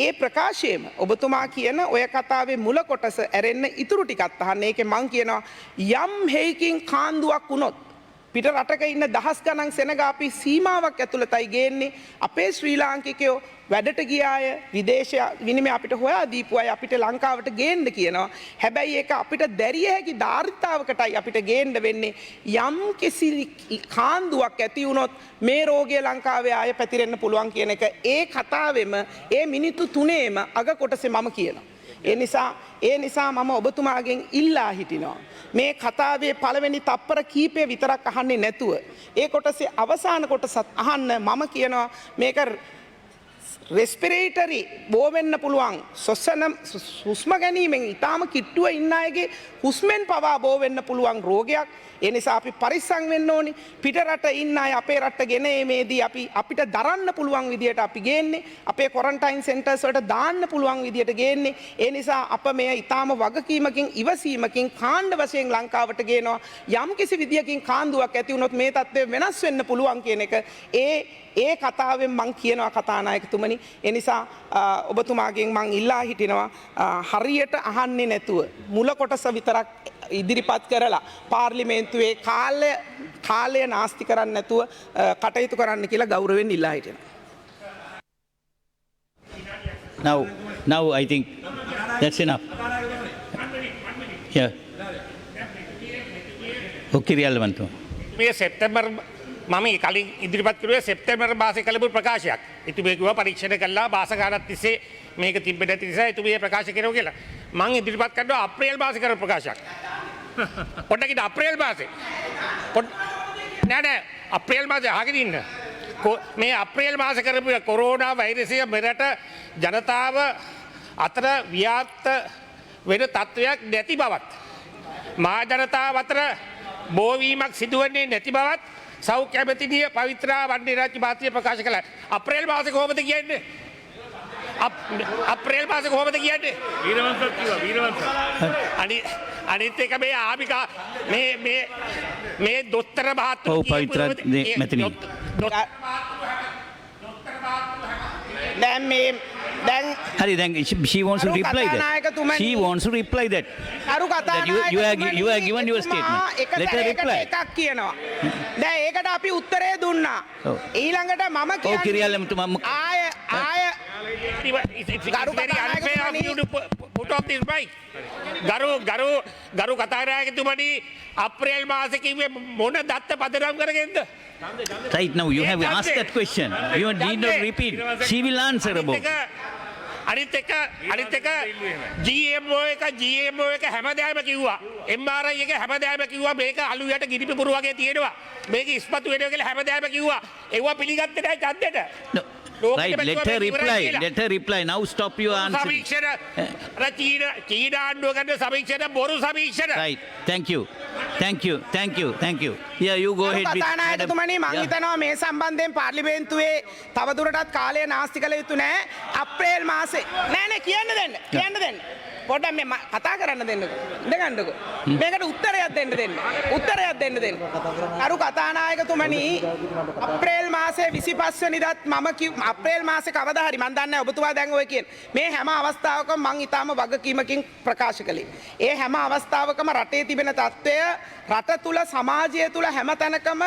ඒ ප්‍රකාශයම ඔබතුමා කියන ඔය කතාවේ මුල කොටස ඇරෙන්න ඉතුරු ටිකත් අහන්න. ඒකේ මං කියනවා යම් හේකින් කාන්දුවක් වුණොත් පිට රටක ඉන්න දහස් ගණන් සෙනග අපි සීමාවක් ඇතුළතයි ගේන්නේ. අපේ ශ්‍රී ලාංකිකයෝ වැඩට ගියාය විදේශ විනිමය අපිට හොයා දීපු අය අපිට ලංකාවට ගේන්න කියනවා. හැබැයි ඒක අපිට දැරිය හැකි ධාරිතාවකටයි අපිට ගේන්න වෙන්නේ. යම් කිසි කාන්දුවක් ඇති වුණොත් මේ රෝගය ලංකාවේ ආය පැතිරෙන්න පුළුවන් කියන එක ඒ කතාවෙම ඒ මිනිත්තු 3ේම අග කොටසේ මම කියනවා. ඒ නිසා මම ඔබතුමාගෙන් ඉල්ලා හිටිනවා. මේ කතාවේ පළවෙනි තප්පර කීපය විතරක් අහන්නේ නැතුව ඒ කොටසේ අවසාන කොටසත් අහන්න මම කියනවා මේක රෙස්පිරේටරි බෝ වෙන්න පුළුවන් හුස්ම ගැනීමෙන් ඉතාම කිට්ටුව ඉන්න අයගේ හුස්මෙන් පවා බෝ වෙන්න පුළුවන් රෝගයක්. ඒ නිසා අපි පරිස්සම් වෙන්න ඕනි. පිට රට ඉන්න අය අපේ රටට ගෙන ඒමේදී අපිට දරන්න පුළුවන් විදියට අපි ගේන්නේ. අපේ ක්වොරන්ටයින් සෙන්ටර්ස් වලට දාන්න පුළුවන් විදියට ගේන්නේ. ඒ නිසා අප මේ ඉතාම වගකීමකින් ඉවසීමකින් කාණ්ඩ වශයෙන් ලංකාවට ගේනවා. යම් කිසි විදියකින් කාන්දුවක් ඇති වුණොත් මේ තත්ත්වය වෙනස් වෙන්න පුළුවන් කියන එක ඒ කතාවෙන් මං කියනවා කතානායකතුමනි. ඒ නිසා ඔබතුමාගෙන් මං ඉල්ලා හිටිනවා හරියට අහන්නේ නැතුව මුල කොටස විතරක් ඉදිරිපත් කරලා පාර්ලිමේන්තුවේ කාලය නාස්ති කරන්න නැතුව කටයුතු කරන්න කියලා ගෞරවයෙන් ඉල්ලා හිටිනවා. Now I think that's enough. Yeah. Okay, Rialvanto. මේ සෙප්තැම්බර් මම කලින් ඉදිරිපත් කරුවේ සෙප්තැම්බර් මාසේ කළපු ප්‍රකාශයක්. ඉතුමේ කිව්වා පරීක්ෂණ කළා භාෂ ගානක් තිස්සේ මේක තිබෙන්නේ නැති නිසා ඉතුමේ ප්‍රකාශ කරනවා කියලා. මම ඉදිරිපත් කරනවා අප්‍රේල් මාසේ කරපු ප්‍රකාශයක්. පොඩ්ඩක් ඉත අප්‍රේල් මාසේ. නෑ අප්‍රේල් මාසේ අහගෙන ඉන්න. මේ අප්‍රේල් මාසේ කරපු කොරෝනා වෛරසය මෙරට ජනතාව අතර ව්‍යාප්ත වෙන තත්ත්වයක් නැති බවත් මා ජනතාව අතර බෝවීමක් සිදුවන්නේ නැති බවත් සෞඛ්‍ය ඇමතිනිය පවිත්‍රා වන්දනාරාජ්‍ය මහත්මිය ප්‍රකාශ කළා. අප්‍රේල් මාසේ කොහොමද කියන්නේ? අප්‍රේල් මාසේ කොහොමද කියන්නේ? වීරවංශ කිව්වා වීරවංශ. අනිත් එක මේ ආමිකා මේ දොස්තර මහත්මිය ඔව් පවිත්‍රා මැතිණිය. දැන් Hari, then she wants to reply that. She wants to reply that. You are given your statement. Let her reply. එකක් කියනවා. දැන් ඒකට අපි උත්තරේ දුන්නා. ඊළඟට මම කියන්නේ Okay, Rialem to mama. ගරු කතානායකතුමනි අප්‍රේල් මාසේ කිව්වේ මොන දත්ත පදනම් කරගෙනද? Right now you have asked that question. You need not repeat. She will answer about. අනිත් එක GMO එක හැමදාම කිව්වා. MRI එක හැමදාම කිව්වා මේක අලු යට ගිනි පිපුරු වගේ තියෙනවා. මේක ඉස්පතු වෙනවා කියලා හැමදාම කිව්වා. ඒවා පිළිගත්තේ නැහැ ඡන්දෙට. Right, let her reply. Let her reply. Now stop your answer. Right. Thank you. Yeah, you go ahead. කතානායකතුමනි මං හිතනවා මේ සම්බන්ධයෙන් පාර්ලිමේන්තුවේ තවදුරටත් කාලය නාස්ති කළ යුතු නෑ. අප්‍රේල් මාසේ නෑ කියන්න දෙන්න. පොඩ්ඩක් මේ කතා කරන්න දෙන්නකෝ. ඉඳ ගන්නකෝ. මේකට උත්තරයක් දෙන්න. අරු කතානායකතුමනි අප්‍රේල් මාසේ 25 වෙනිදාත් මම අප්‍රේල් මාසේ කවදා හරි මන් දන්නේ ඔබතුමා දැන් ඔය කියන මේ හැම අවස්ථාවකම මං ඊටාම වගකීමකින් ප්‍රකාශ කළේ. ඒ හැම අවස්ථාවකම රටේ තිබෙන තත්ත්වය රට තුල සමාජය තුල හැම තැනකම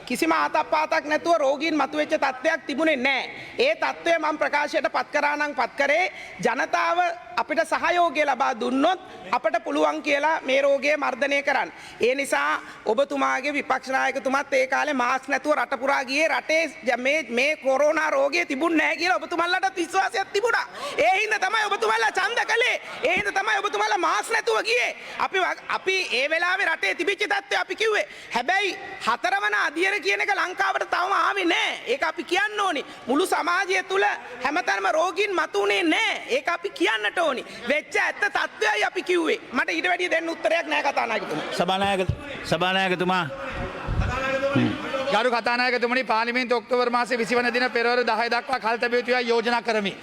කිසිම ආතප්පාතක් නැතුව රෝගීන් මතුවෙච්ච තත්ත්වයක් තිබුණේ නැහැ. ඒ තත්ත්වය මම ප්‍රකාශයට පත් කරා නම් පත් කරේ ජනතාව අපිට සහයෝගය ලබා දුන්නොත් අපට පුළුවන් කියලා මේ රෝගය මර්ධනය කරන්න. ඒ නිසා ඔබතුමාගේ විපක්ෂ නායකතුමත් ඒ කාලේ මාස්ක් නැතුව රට පුරා ගියේ රටේ මේ කොරෝනා රෝගය තිබුණ නැහැ කියලා ඔබතුමන්ලට විශ්වාසයක් තිබුණා. ඒ හින්දා තමයි ඔබතුමන්ලා ඡන්ද කළේ. ඒ හින්දා තමයි ඔබතුමන්ලා මාස්ක් නැතුව ගියේ. අපි ඒ වෙලාවේ රටේ තිබිච්ච තත්ත්වය අපි කිව්වේ. හැබැයි හතරවන අධියර කියන එක ලංකාවට තවම ආවේ නැහැ. ඒක අපි කියන්න ඕනි. මුළු සමාජය තුල හැමතැනම රෝගීන් මතුනේ නැහැ. ඒක අපි කියන්නට ඕනි. වෙච්ච ඇත්ත තත්ත්වයයි අපි කිව්වේ. මට ඊට වැඩිය දෙන්න උත්තරයක් නැහැ කතානායකතුමා. සභානායකතුමා ගරු කතානායකතුමනි පාර්ලිමේන්තු ඔක්තෝබර් මාසේ 20 වන දින පෙරවරු 10 දක්වා කල් තැබිය යුතුයි යෝජනා කරමි.